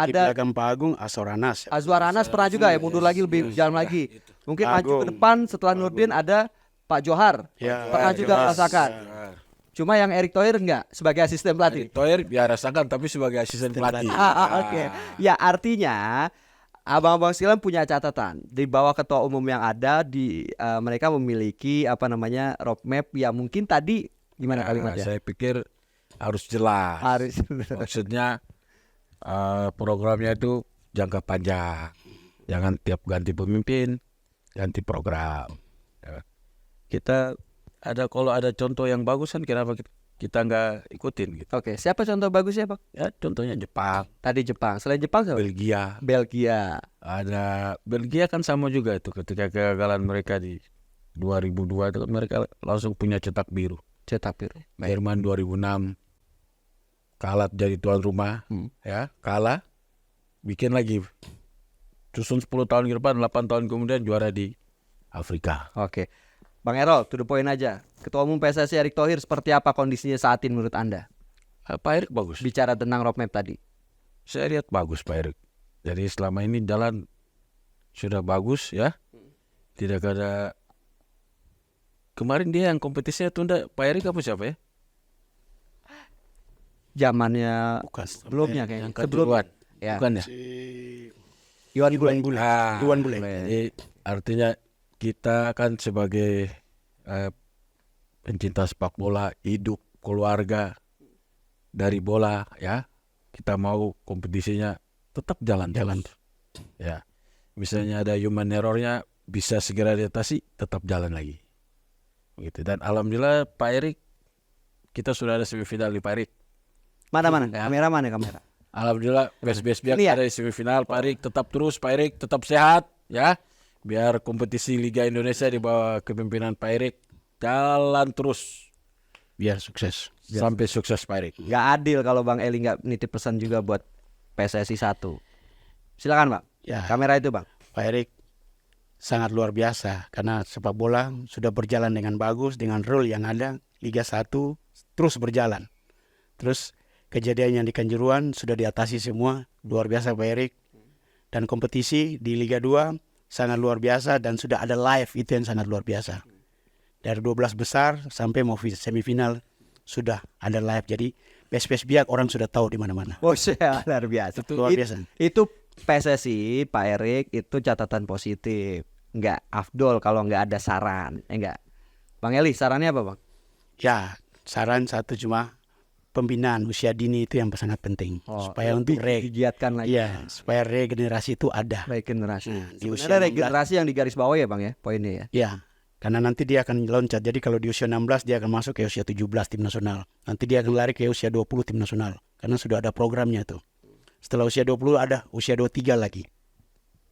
Di ada belakang Pak Agung Azwar Anas. Azwar Anas pernah juga ya, mundur lagi lebih jalan lagi. Mungkin maju ke depan setelah Nurdin ada Pak Johar. Ya, Pernah juga merasakan. Cuma yang Erick Thohir enggak sebagai asisten pelatih. Thohir ya rasakan tapi sebagai asisten pelatih. Oke. Ya, artinya abang-abang sekalian punya catatan di bawah ketua umum yang ada mereka memiliki roadmap yang mungkin tadi gimana kalimatnya? Saya pikir harus jelas. Harus. Maksudnya programnya itu jangka panjang. Jangan tiap ganti pemimpin ganti program. Ya. Kita kalau ada contoh yang bagus kan kenapa kita nggak ikutin gitu. Oke, siapa contoh bagusnya, Pak? Ya contohnya Jepang. Tadi Jepang. Selain Jepang siapa? Belgia. Ada Belgia kan sama juga itu ketika kegagalan mereka di 2002 itu kan mereka langsung punya cetak biru. Cetak biru. Jerman 2006 kalah jadi tuan rumah, ya kalah, bikin lagi, susun 10 tahun ke depan, 8 tahun kemudian juara di Afrika. Oke. Bang Errol, to the point aja. Ketua Umum PSSI Erick Thohir seperti apa kondisinya saat ini menurut Anda? Pak Erick bagus. Bicara tentang roadmap tadi. Saya lihat bagus Pak Erick. Jadi selama ini jalan sudah bagus ya. Tidak ada. Kemarin dia yang kompetisinya tunda. Pak Erick apa siapa ya? Zamannya Bukan. sebelumnya kayaknya. Sebelumnya. Ya. Bukan ya? Iwan Bule. Iwan Bule. Jadi artinya kita kan sebagai pencinta sepak bola, hidup, keluarga dari bola ya. Kita mau kompetisinya tetap jalan. Ya. Misalnya ada human errornya bisa segera diatasi, tetap jalan lagi. Gitu. Dan alhamdulillah Pak Erik, kita sudah ada semifinal di Pak Erik. Mana kamera. Alhamdulillah best biak Ini ya? ada di semifinal. Pak Erik tetap terus, Pak Erik tetap sehat ya. Biar kompetisi Liga Indonesia di bawah kepemimpinan Pak Erik jalan terus Biar sukses. sampai sukses Pak Erik. Gak adil kalau Bang Eli nggak nitip pesan juga buat PSSI 1. Silakan Bang. Ya, Kamera itu Bang. Pak Erik sangat luar biasa karena sepak bola sudah berjalan dengan bagus dengan rule yang ada. Liga 1 terus berjalan. Terus kejadian yang di Kanjuruhan sudah diatasi semua. Luar biasa Pak Erik. Dan kompetisi di Liga 2 sangat luar biasa dan sudah ada live, itu yang sangat luar biasa. Dari 12 besar sampai mau semifinal sudah ada live. Jadi best biak orang sudah tahu di mana-mana. Oh ya, luar biasa. Luar biasa. Itu PSSI Pak Erik itu catatan positif. Nggak afdol kalau nggak ada saran. Enggak. Bang Eli, sarannya apa Bang? Ya, saran satu cuma pembinaan usia dini itu yang sangat penting. Supaya untuk digiatkan lagi. Iya, supaya regenerasi itu ada. Regenerasi. Nah, di usia Sebenarnya 16. regenerasi yang di garis bawah ya Bang ya, poinnya ya. Ya, karena nanti dia akan loncat. Jadi kalau di usia 16 dia akan masuk ke usia 17 tim nasional. Nanti dia akan lari ke usia 20 tim nasional. Karena sudah ada programnya tuh. Setelah usia 20 ada usia 23 lagi.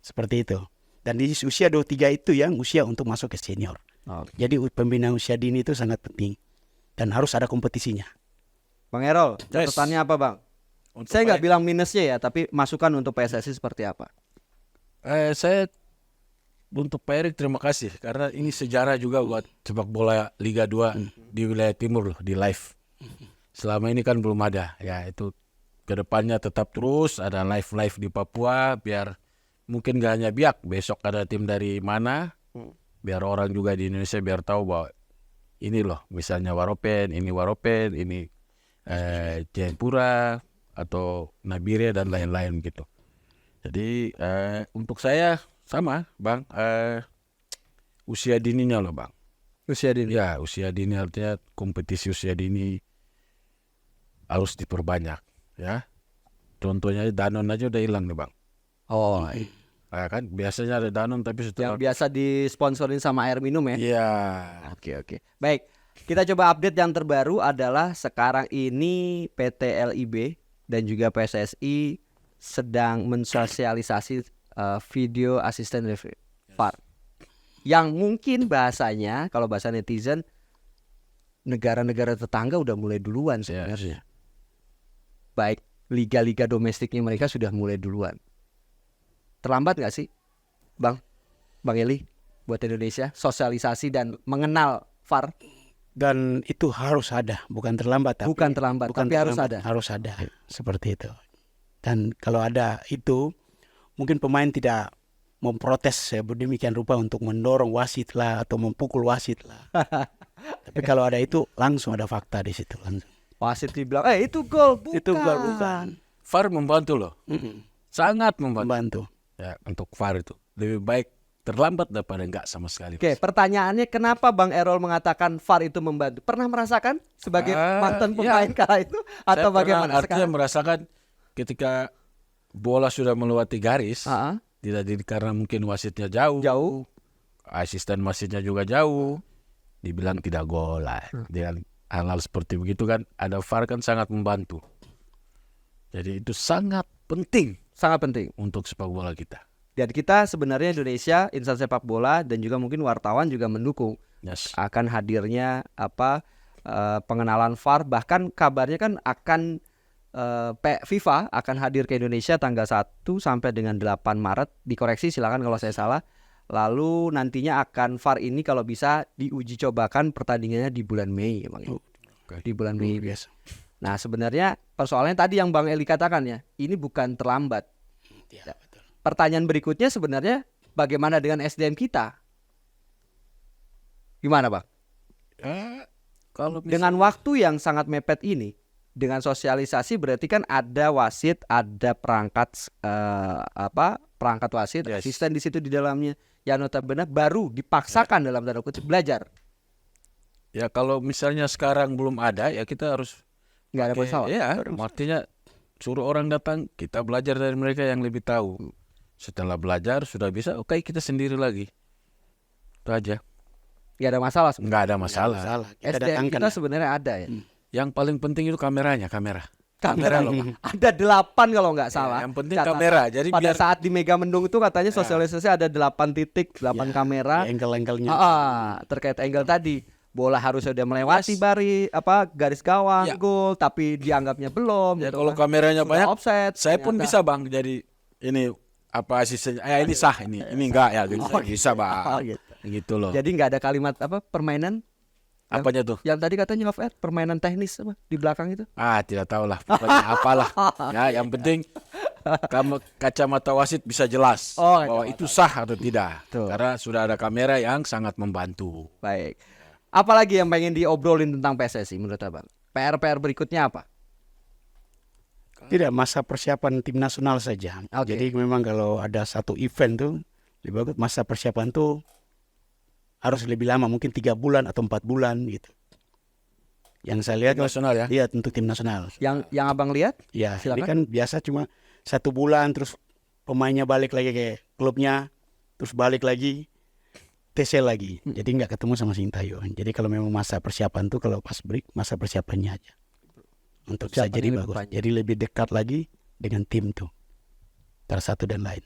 Seperti itu. Dan di usia 23 itu yang usia untuk masuk ke senior. Jadi pembinaan usia dini itu sangat penting. Dan harus ada kompetisinya. Bang Erol, Yes. catatannya apa Bang? Untuk Saya nggak Pak bilang minusnya ya, tapi masukan untuk PSSI seperti apa? saya untuk Pak Erik terima kasih karena ini sejarah juga buat sepak bola Liga 2 di wilayah timur loh, di live. Selama ini kan belum ada. Ya, itu kedepannya tetap terus ada live di Papua biar mungkin gak hanya biak, besok ada tim dari mana, biar orang juga di Indonesia biar tahu bahwa ini loh, misalnya Waropen, ini Jayapura atau Nabire dan lain-lain gitu. Jadi untuk saya sama Bang, usia dininya loh Bang. Usia dini. Ya, usia dini artinya kompetisi usia dini harus diperbanyak ya. Contohnya Danone aja udah hilang nih Bang. Oh, Kan biasanya ada Danone tapi yang setelah biasa disponsorin sama air minum ya. Iya. Oke. Baik, kita coba update yang terbaru adalah sekarang ini PT LIB dan juga PSSI sedang mensosialisasi video asisten referee VAR. Yang mungkin bahasanya, kalau bahasa netizen, negara-negara tetangga udah mulai duluan sebenarnya. Baik liga-liga domestiknya mereka sudah mulai duluan. Terlambat nggak sih, Bang Eli, buat Indonesia sosialisasi dan mengenal VAR? Dan itu harus ada, bukan terlambat. Bukan terlambat, tapi harus ada. Harus ada, seperti itu. Dan kalau ada itu, mungkin pemain tidak memprotes demikian rupa untuk mendorong wasit lah atau memukul wasit lah. Tapi kalau ada itu langsung ada fakta di situ langsung. Wasit dibilang, itu gol, bukan. Itu gol, bukan. VAR membantu loh. Sangat membantu. Membantu. Ya, untuk VAR itu lebih baik terlambat daripada enggak sama sekali. Oke, pertanyaannya kenapa Bang Erol mengatakan VAR itu membantu? Pernah merasakan sebagai mantan pemain kala itu atau Saya bagaimana pernah, artinya sekarang? merasakan ketika bola sudah melewati garis, tidak karena mungkin wasitnya jauh, asisten wasitnya juga jauh, dibilang tidak gol lah. Dengan hal-hal seperti begitu kan, ada VAR kan sangat membantu. Jadi itu sangat penting untuk sepak bola kita. Dan kita sebenarnya Indonesia, insan sepak bola dan juga mungkin wartawan juga mendukung akan hadirnya pengenalan VAR. Bahkan kabarnya kan akan FIFA akan hadir ke Indonesia tanggal 1 sampai dengan 8 Maret. Dikoreksi silakan kalau saya salah. Lalu nantinya akan VAR ini kalau bisa diuji cobakan pertandingannya di bulan Mei, Bang. Di bulan Mei biasa. Nah, sebenarnya persoalannya tadi yang Bang Eli katakan ya, ini bukan terlambat. Ya, betul. Pertanyaan berikutnya sebenarnya bagaimana dengan SDM kita? Gimana, Bang? Kalau Dengan waktu yang sangat mepet ini, dengan sosialisasi berarti kan ada wasit, ada perangkat wasit, asisten di situ di dalamnya. Yang notabene baru dipaksakan dalam tanda kutip belajar. Ya kalau misalnya sekarang belum ada, ya kita harus Nggak ada masalah. ya, artinya suruh orang datang, kita belajar dari mereka yang lebih tahu. Setelah belajar sudah bisa, oke kita sendiri lagi. Itu aja. Nggak ada masalah. Nggak ada masalah. Salah. Kita SDM datangkan. kita sebenarnya ada ya. Yang paling penting itu kamera. Kamera loh, Pak. Ada 8 kalau nggak salah. Yang penting Catat. kamera. Jadi Pada biar saat di Megamendung itu katanya sosialisasi ada 8 titik, 8 kamera. Angle-angle-nya. Terkait angle tadi. Bola harus sudah melewati garis gawang, Ya. gol, tapi dianggapnya belum. ya gitu kalau kan. kameranya Sudah banyak, offset. saya pun ternyata. bisa bang. Jadi ini apa asisten? Ini sah ini enggak ya? Gitu. Bisa bang. Oh, gitu. Gitu loh. Jadi nggak ada kalimat permainan. Apanya tuh? Yang tadi katanya off air, permainan teknis di belakang itu. Tidak tahu lah. Pokoknya apalah. Ya, yang penting kacamata wasit bisa jelas Oh, bahwa kacamata. itu sah atau tidak. Tuh. Karena sudah ada kamera yang sangat membantu. Baik. Apalagi yang pengen diobrolin tentang PSSI menurut Abang? PR berikutnya apa? Tidak, masa persiapan tim nasional saja. Oke. Jadi memang kalau ada satu event tuh lebih bagus masa persiapan tuh harus lebih lama, mungkin 3 bulan atau 4 bulan gitu. Yang saya lihat Tim nasional ya? Iya, untuk tim nasional. Yang Abang lihat? Ya, ini Silakan. kan biasa cuma 1 bulan terus pemainnya balik lagi ke klubnya, terus balik lagi TC lagi. Jadi nggak ketemu sama Sintayong. Jadi kalau memang masa persiapan tuh kalau pas break masa persiapannya aja. Untuk saya Persiapannya jadi lebih bagus. panjang. Jadi lebih dekat lagi dengan tim tuh. Antara satu dan lain.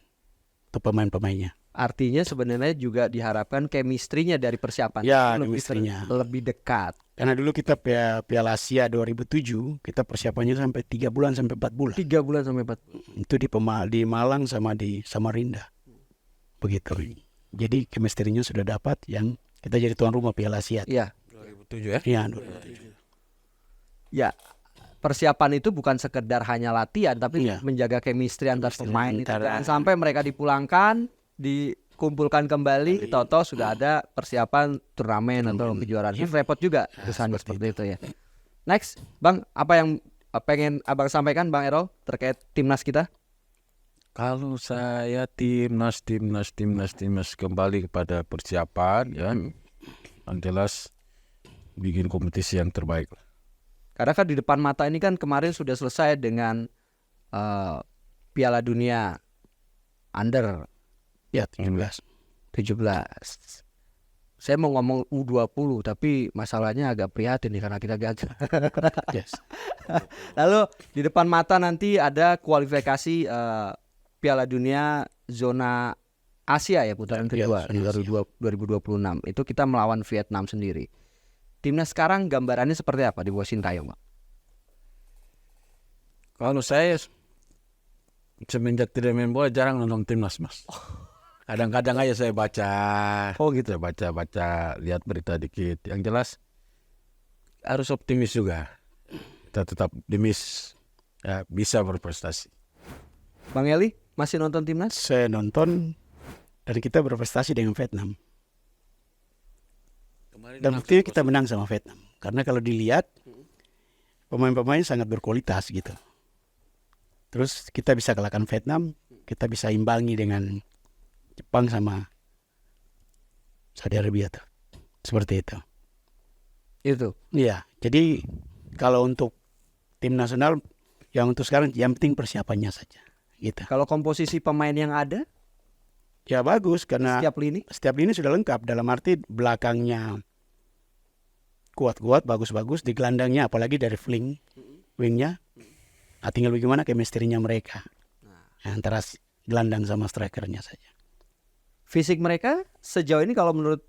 Untuk pemain-pemainnya. Artinya sebenarnya juga diharapkan chemistry-nya dari persiapan Ya, itu chemistry-nya. lebih dekat. Karena dulu kita Piala Asia 2007, kita persiapannya sampai 3 bulan sampai 4 bulan. 3 bulan sampai 4 bulan. Itu di Malang sama di Samarinda. Begitu. Jadi chemistry-nya sudah dapat yang kita jadi tuan rumah Piala Asia. Iya. 2007 ya? Iya, 2007. Ya. Persiapan itu bukan sekedar hanya latihan tapi Iya. menjaga chemistry antar Chemistry pemain itu. antara- Jangan sampai mereka dipulangkan, dikumpulkan kembali, toto sudah ada persiapan turnamen atau kejuaraan. Ini repot juga kesannya seperti itu ya. Next, Bang, apa yang pengen Abang sampaikan Bang Errol terkait timnas kita? Kalau saya timnas kembali kepada persiapan ya, yang jelas bikin kompetisi yang terbaik. Karena kan di depan mata ini kan kemarin sudah selesai dengan Piala Dunia Under Ya, 17. 17. Saya mau ngomong U20 tapi masalahnya agak prihatin nih karena kita gagal. Yes. Lalu di depan mata nanti ada kualifikasi Piala Dunia zona Asia ya putaran Ya, kedua di zona 2026. Itu kita melawan Vietnam sendiri. Timnas sekarang gambarannya seperti apa di bawah Sintayong, Pak? Kalau saya semenjak tidak main bola jarang nonton timnas, Mas. Kadang-kadang aja saya baca. Oh gitu. Saya baca, lihat berita dikit. Yang jelas harus optimis juga. Kita tetap optimis ya, bisa berprestasi. Bang Eli masih nonton timnas? Saya nonton dan kita berprestasi dengan Vietnam. Dan buktinya kita menang sama Vietnam. Karena kalau dilihat pemain-pemain sangat berkualitas gitu. Terus kita bisa kalahkan Vietnam, kita bisa imbangi dengan Jepang sama Saudi Arabia tuh. Seperti itu. Itu. Iya, jadi kalau untuk tim nasional yang untuk sekarang yang penting persiapannya saja gitu. Kalau komposisi pemain yang ada Ya bagus karena setiap lini lini sudah lengkap, dalam arti belakangnya kuat-kuat, bagus-bagus, di gelandangnya apalagi dari wingnya. Nah, tinggal bagaimana chemistry-nya mereka antara gelandang sama strikernya saja. fisik mereka sejauh ini kalau menurut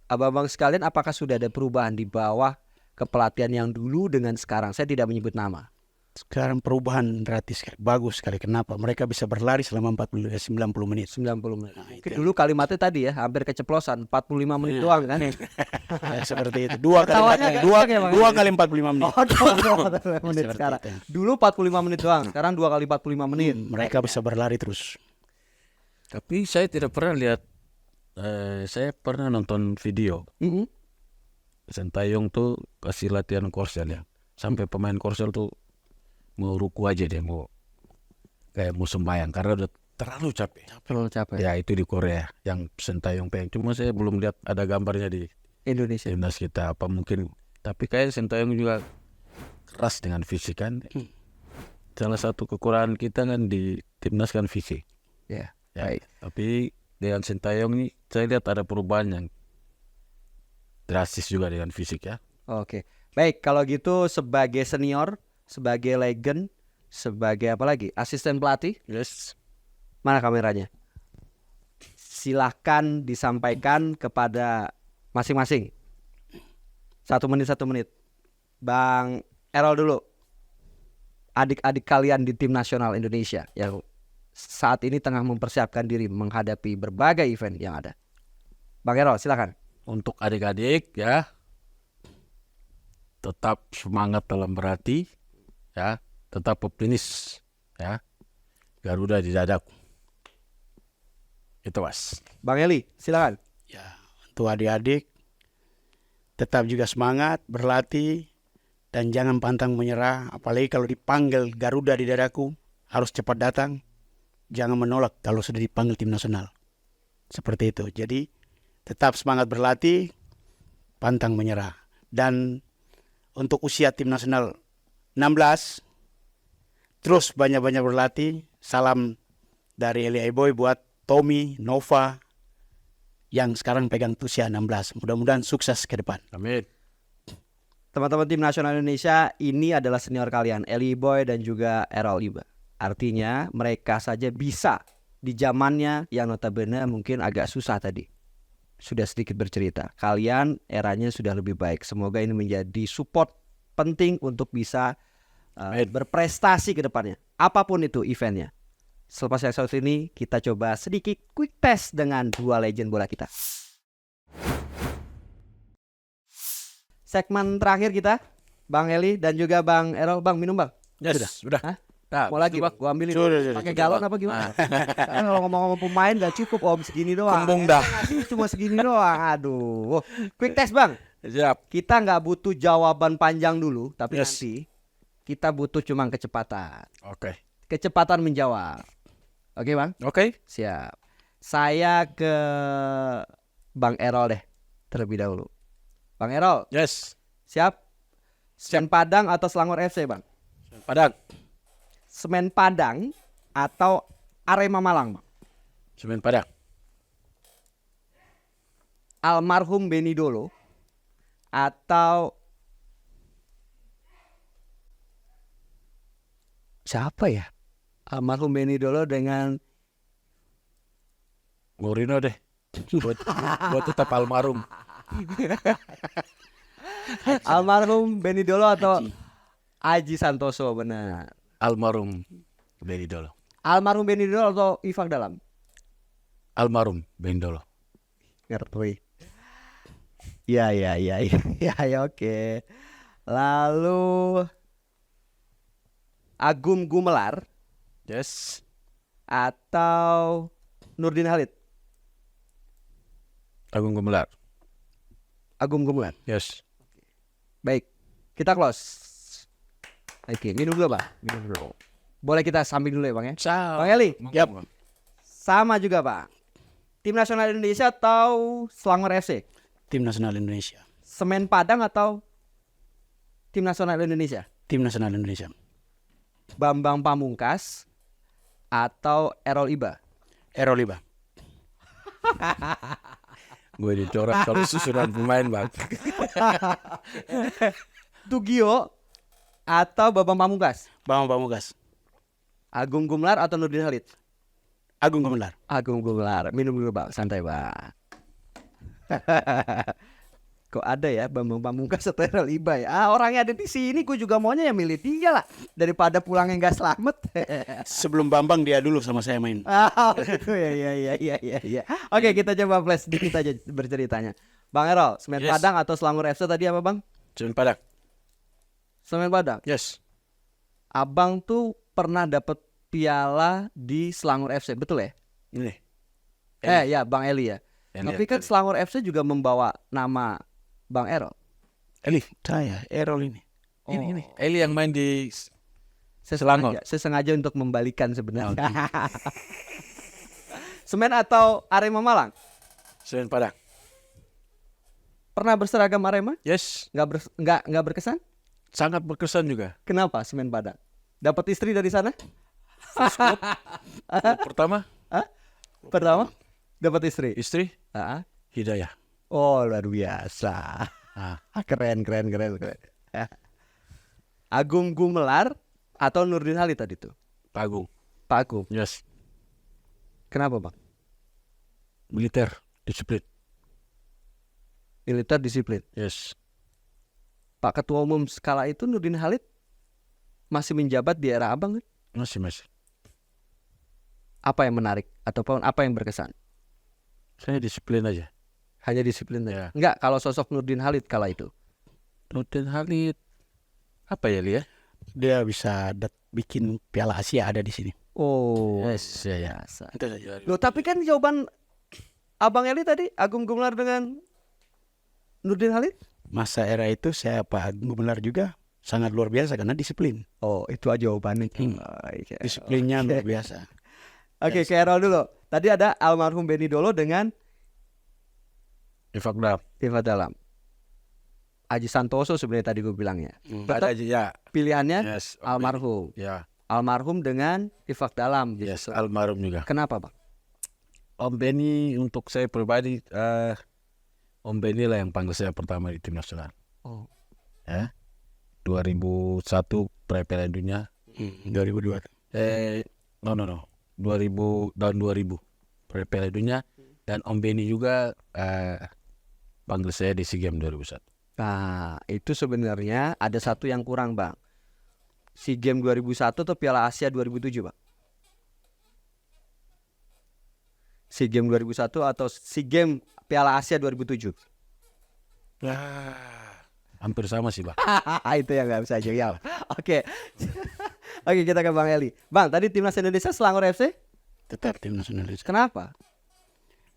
abang-abang sekalian apakah sudah ada perubahan di bawah kepelatihan yang dulu dengan sekarang? Saya tidak menyebut nama. Sekarang perubahan gratis sekali, bagus sekali. Kenapa? Mereka bisa berlari selama 90 menit. 90 menit. Nah, Mungkin dulu kalimatnya tadi ya, hampir keceplosan 45 menit doang kan. Ya, seperti itu. Dua Ketawanya kali 45 menit. Oh, 2 menit Seperti sekarang. itu. Dulu 45 menit doang, sekarang 2 kali 45 menit. Mereka bisa berlari terus. Tapi saya tidak pernah lihat. Saya pernah nonton video. Mm-mm. Sintayong tuh kasih latihan Korsel ya. Sampai pemain Korsel tuh mau ruku aja dia, mau kayak mau sembahyang karena udah terlalu capek. Terlalu capek. Ya itu di Korea yang Sintayong pengen. Cuma saya belum lihat ada gambarnya di Indonesia. timnas kita apa mungkin, tapi kayak Sintayong juga keras dengan fisik kan. Salah satu kekurangan kita kan di timnas kan fisik. Ya, Ya, baik. tapi dengan Sintayong ini saya lihat ada perubahan yang drastis juga dengan fisik ya. Oke. Baik, kalau gitu sebagai senior, sebagai legend, sebagai apa lagi? Asisten pelatih, Yes. mana kameranya? Silahkan disampaikan kepada masing-masing. 1 menit. Bang Errol dulu. Adik-adik kalian di tim nasional Indonesia yang saat ini tengah mempersiapkan diri menghadapi berbagai event yang ada. Bang Errol, silakan. Untuk adik-adik ya, tetap semangat dalam berarti ya, tetap optimis ya. Garuda di dadaku. Itu Mas. Bang Eli, silakan. Ya, untuk adik-adik tetap juga semangat berlatih dan jangan pantang menyerah. Apalagi kalau dipanggil Garuda di dadaku, harus cepat datang. Jangan menolak kalau sudah dipanggil tim nasional. Seperti itu. Jadi tetap semangat berlatih, pantang menyerah. Dan untuk usia tim nasional 16, terus banyak-banyak berlatih. Salam dari Eli Aiboy buat Tommy, Nova, yang sekarang pegang usia 16. Mudah-mudahan sukses ke depan. Amin. Teman-teman tim nasional Indonesia, ini adalah senior kalian, Eli Boy dan juga Errol Iba. Artinya mereka saja bisa di zamannya yang notabene mungkin agak susah tadi. Sudah sedikit bercerita. Kalian eranya sudah lebih baik. Semoga ini menjadi support penting untuk bisa berprestasi ke depannya. Apapun itu eventnya. Selepas yang satu ini kita coba sedikit quick test dengan dua legend bola kita. Segmen terakhir kita, Bang Eli dan juga Bang Errol. Bang, minum Bang. Yes, sudah. Hah? Nah, Mau lagi Bang. Bang? Gua ambilin. Sudah, Pakai galon apa gimana? Kan kalau ngomong-ngomong pemain gak cukup Om, segini doang. Kembung dah. Ngasih cuma segini doang. Aduh. Quick test Bang. Siap. Kita nggak butuh jawaban panjang dulu, tapi Yes. nanti kita butuh cuma kecepatan. Oke. Kecepatan menjawab. Oke Bang? Oke. Siap. Saya ke Bang Errol deh terlebih dahulu. Bang Errol, Yes. siap? Semen Padang atau Selangor FC Bang? Padang. Semen Padang atau Arema Malang Bang? Semen Padang. Almarhum Benny Dolo atau siapa ya? Almarhum Benny Dolo dengan Mourinho deh. Buat tetap almarhum. almarhum Benny Dolo atau Aji Santoso, benar. Almarhum Benny Dolo. Almarhum Benny Dolo atau Ifak Dalam? Almarhum Benny Dolo. Ngerti. Ya, oke. Lalu Agum Gumelar Yes. atau Nurdin Halid? Agung Gumelar. Agum Gumelar. Yes. Baik, kita close. Oke, minum dulu Bang. Minum dulu. Boleh kita samping dulu ya Bang ya? Bang Eli, Yap. sama juga Bang. Tim nasional Indonesia atau Selangor FC? Tim nasional Indonesia. Semen Padang atau Tim nasional Indonesia? Tim nasional Indonesia. Bambang Pamungkas atau Errol Iba? Errol Iba. Gue dicoret kalau susunan pemain Bang. Tugio atau Bambang Pamungkas? Bambang Pamungkas. Agung Gumelar atau Nurdin Halid? Agung Gumelar. Agung Gumelar. Minum dulu Bang, santai Bang. Kok ada ya Bambang Pamungkas atau Errol Iba ya? Orangnya ada di sini, gue juga maunya ya milih dia lah daripada pulangnya nggak selamat. Sebelum Bambang dia dulu sama saya main. Gitu ya. Oke, kita coba flash dikit aja berceritanya. Bang Errol, Semen Yes. Padang atau Selangor FC tadi apa Bang? Semen Padang. Semen Padang. Yes. Abang tuh pernah dapet piala di Selangor FC, betul ya? Ini. Ya Bang Eli ya. Tapi kan Selangor FC juga membawa nama Bang Errol. Eli. Saya Errol ini. Ini. Eli yang main di Selangor. Saya sengaja untuk membalikan sebenarnya. Semen atau Arema Malang? Semen Padang. Pernah berseragam Arema? Yes, Nggak berkesan? sangat berkesan juga. Kenapa Semen Padang? Dapat istri dari sana? Pertama, Pertama dapat istri. istri Ah. Hidayah. Oh, luar biasa. Ah, Keren. Ya. Agung Gumelar atau Nurdin Halid tadi tuh? Pak Agung. Pak Agung. Yes, Kenapa, Bang? militer, disiplin. Militer disiplin. Yes, Pak Ketua Umum skala itu Nurdin Halid masih menjabat di era Abang kan? masih. Apa yang menarik ataupun apa yang berkesan? Saya disiplin aja. Hanya disiplin Ya. saja. Enggak, kalau sosok Nurdin Halid kala itu. Nurdin Halid, apa ya Lia? Dia bisa bikin Piala Asia ada di sini. Oh, Yes, ya. biasa. Itu saja. Loh, tapi kan jawaban Abang Eli tadi Agung Gumelar dengan Nurdin Halid? Masa era itu saya Pak Gumelar juga sangat luar biasa karena disiplin. Oh, itu aja jawabannya. Disiplinnya luar biasa. Oke, ke Errol dulu. Tadi ada almarhum Benny Dolo dengan Ifak Dam. Tifa Dalam. Aji Santoso sebenarnya tadi gue bilangnya. Ada aja ya. Pilihannya Yes, almarhum. Ya, Almarhum dengan Ifak Dalam. yes, Gitu. almarhum juga. Kenapa, Bang? Om Benny untuk saya pribadi, Om Benny lah yang panggil saya pertama di tim nasional. Oh. Ya, 2001 Piala Dunia. 2002. No. 2000 Piala Dunia, dan Om Benny juga panggil saya di SEA Games 2001. Nah, itu sebenarnya ada satu yang kurang, Bang. SEA Games 2001 atau Piala Asia 2007, Bang? SEA Games 2001 atau SEA Games Piala Asia 2007? Hampir sama sih, Bang. Itu yang nggak bisa jawab. Oke. Oke, kita ke Bang Eli. Bang, tadi timnas Indonesia Selangor FC. Tetap tim nasional Indonesia. Kenapa?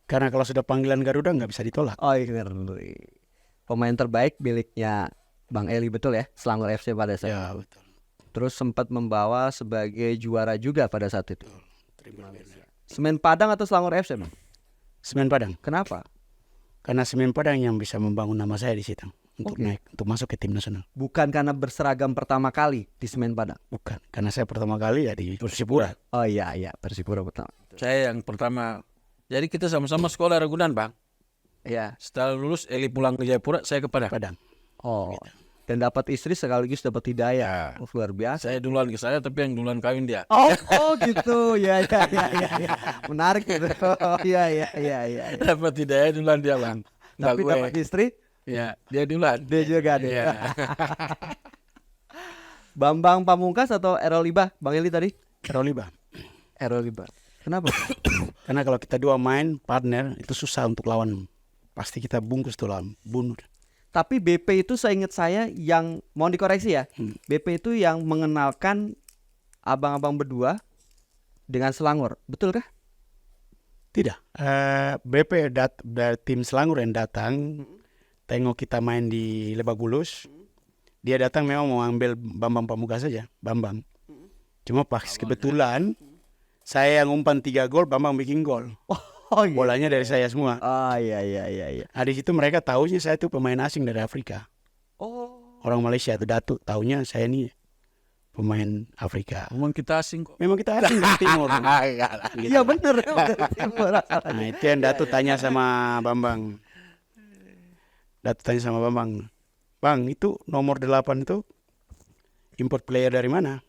Karena kalau sudah panggilan Garuda nggak bisa ditolak. Oh iya, pemain terbaik miliknya Bang Eli, betul ya? Selangor FC pada saat Ya itu. betul. Terus sempat membawa sebagai juara juga pada saat itu. Triple winner. Semen Padang atau Selangor FC, Bang? Semen Padang. Kenapa? Karena Semen Padang yang bisa membangun nama saya di situ untuk Oke. naik, untuk masuk ke tim nasional. Bukan karena berseragam pertama kali di Semen Padang. Bukan, karena saya pertama kali ya di Persipura. Oh iya, Persipura pertama. Saya yang pertama. Jadi kita sama-sama sekolah Ragunan, Bang. Iya. Setelah lulus, Eli pulang ke Jayapura, saya ke Padang. Padang. Oh. Dan dapat istri sekaligus dapat hidayah. Ya. Luar biasa. Saya duluan ke saya, tapi yang duluan kawin dia. Oh gitu. Ya. Menarik gitu. Oh iya. Dapat hidayah duluan dia, Bang. Nggak Tapi gue. dapat istri Ya, dia duluan. dia juga deh. Iya. Bambang Pamungkas atau Errol Libah? Bang Eli tadi? Eroliba. Errol Libah. Kenapa? Karena kalau kita dua main partner itu susah untuk lawan. Pasti kita bungkus tuh lawan, bunuh. Tapi BP itu seingat saya yang mohon dikoreksi ya. BP itu yang mengenalkan abang-abang berdua dengan Selangor, betul kah? Tidak. BP dari tim Selangor yang datang, tengok kita main di Lebak Bulus. Dia datang memang mau ambil Bambang Pamungkas saja, Bambang. Cuma pas kebetulan saya yang umpan 3 gol, Bambang bikin gol. Oh iya. Bolanya dari saya semua. Iya. Nah, di situ mereka tahunya saya itu pemain asing dari Afrika. Oh. Orang Malaysia itu Datuk tahunya saya ini pemain Afrika. Memang kita asing kok. Memang kita asing dari timur. Gitu. Iya bener. Nah, itu yang Datuk tanya sama Bambang. Datuk tanya sama Bambang, Bang, itu nomor 8 itu import player dari mana?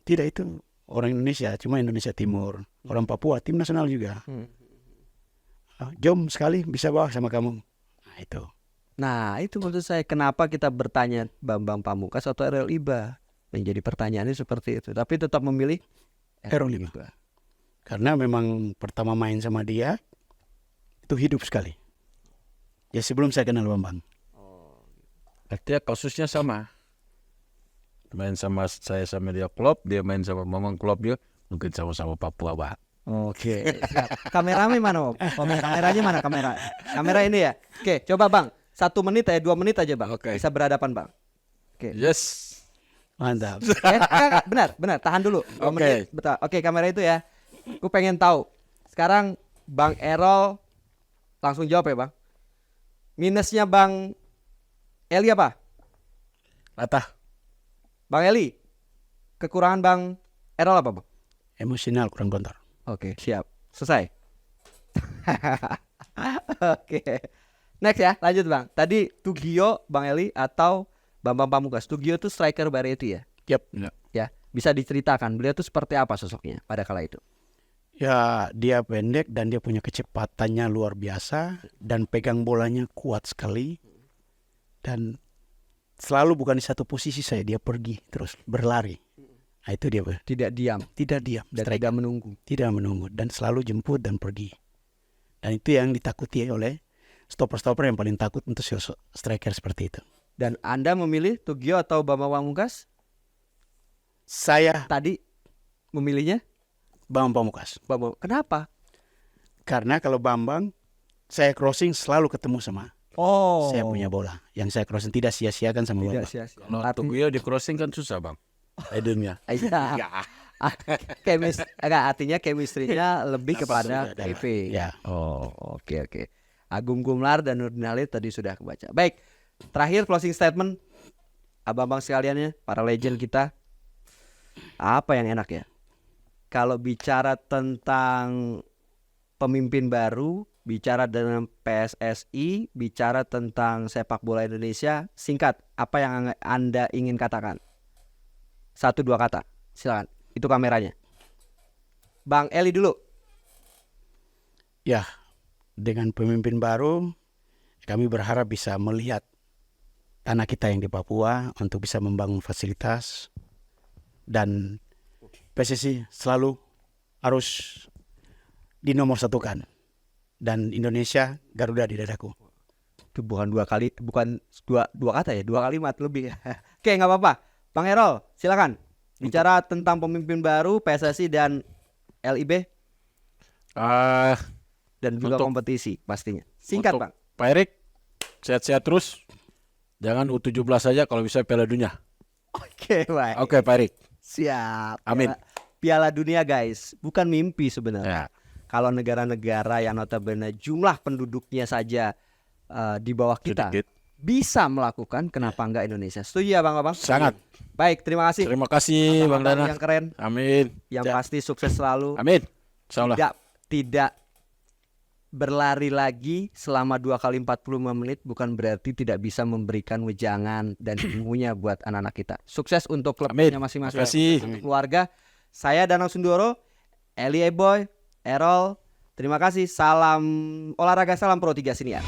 Tidak, itu orang Indonesia, cuma Indonesia Timur. Orang Papua, tim nasional juga. Jom sekali bisa bawa sama kamu. Nah, itu. Nah itu maksud saya, kenapa kita bertanya Bambang Pamungkas atau Errol Libah? Menjadi pertanyaannya seperti itu. Tapi tetap memilih Errol Libah. Karena memang pertama main sama dia itu hidup sekali. Ya sebelum saya kenal Bambang. Artinya kasusnya sama. Main sama saya sama dia klub, dia main sama Mamang klub dia, mungkin sama-sama Papua, Bang. Oke. Kameramen mana, Om? Kameranya mana kamera? Kamera ini ya. Oke, coba Bang. 1 menit 2 menit aja Bang. Oke. Bisa berhadapan Bang. Oke. Yes. Mantap. Benar. Tahan dulu. 2 Oke. menit. Betul. Oke, kamera itu ya. Aku pengen tahu. Sekarang Bang Errol langsung jawab ya Bang. Minusnya Bang Eli apa? Latah. Bang Eli, kekurangan Bang Errol apa Bang? Emosional kurang kontrol. Oke, siap. Selesai. Oke. Next ya, lanjut Bang. Tadi Tugio, Bang Eli atau Bambang Pamungkas. Tugio itu striker Bareti ya? Yap. Ya, bisa diceritakan beliau itu seperti apa sosoknya pada kala itu? Ya, dia pendek dan dia punya kecepatannya luar biasa dan pegang bolanya kuat sekali. Dan selalu bukan di satu posisi saya, dia pergi terus berlari. Nah, itu dia, Tidak diam tidak diam, dan striker. tidak menunggu. Tidak menunggu dan selalu jemput dan pergi. Dan itu yang ditakuti oleh stopper-stopper yang paling takut untuk sosok striker seperti itu. Dan Anda memilih Tugio atau Bambang Pamungkas? Saya Tadi memilihnya Bambang Pamungkas. Bambang. Kenapa? Karena kalau Bambang, saya crossing selalu ketemu sama saya punya bola. Yang saya crossing tidak sia-siakan sama Tidak Bambang. sia-sia. Kalau Tugio di crossing kan susah bang. Headingnya. Iya. Artinya chemistry-nya lebih kepada PP. Ya. Oh, oke. Agung Gumelar dan Nurdin Halid tadi sudah kebaca. Baik, terakhir closing statement abang-abang sekaliannya, para legend kita. Apa yang enak ya? Kalau bicara tentang pemimpin baru, bicara dengan PSSI, bicara tentang sepak bola Indonesia, singkat, apa yang Anda ingin katakan? 1-2 kata, silakan. Itu kameranya. Bang Eli dulu. Ya, dengan pemimpin baru, kami berharap bisa melihat tanah kita yang di Papua untuk bisa membangun fasilitas. Dan PSSI selalu harus dinomorsatukan. Dan Indonesia Garuda di dadaku. Itu bukan dua kata ya, 2 kalimat lebih. Oke, nggak apa-apa. Bang Errol, silakan. Bicara tentang pemimpin baru PSSI dan LIB dan juga Untuk- kompetisi pastinya. Singkat, Untuk Bang. Pak Erik, sehat-sehat terus. Jangan U17 saja, kalau bisa Piala Dunia. Oke, baik. Oke Pak Erik. Siap. Amin. Piala Dunia guys, bukan mimpi sebenarnya. Ya. Kalau negara-negara yang notabene jumlah penduduknya saja di bawah kita Sedikit. bisa melakukan, kenapa enggak Indonesia? Setuju ya Bang Abang? Sangat. Baik, terima kasih. Terima kasih Bang Abang-abang Dana. yang keren, Amin. yang Ya. pasti sukses selalu. Amin. Insyaallah. Tidak berlari lagi selama 2 kali 45 menit bukan berarti tidak bisa memberikan wejangan dan ilmunya buat anak-anak kita. Sukses untuk klubnya Amin. masing-masing. Terima kasih. Untuk keluarga. Saya Danang Sundoro, Eli Eboy, Errol. Terima kasih. Salam olahraga, salam Pro 3 Siniar.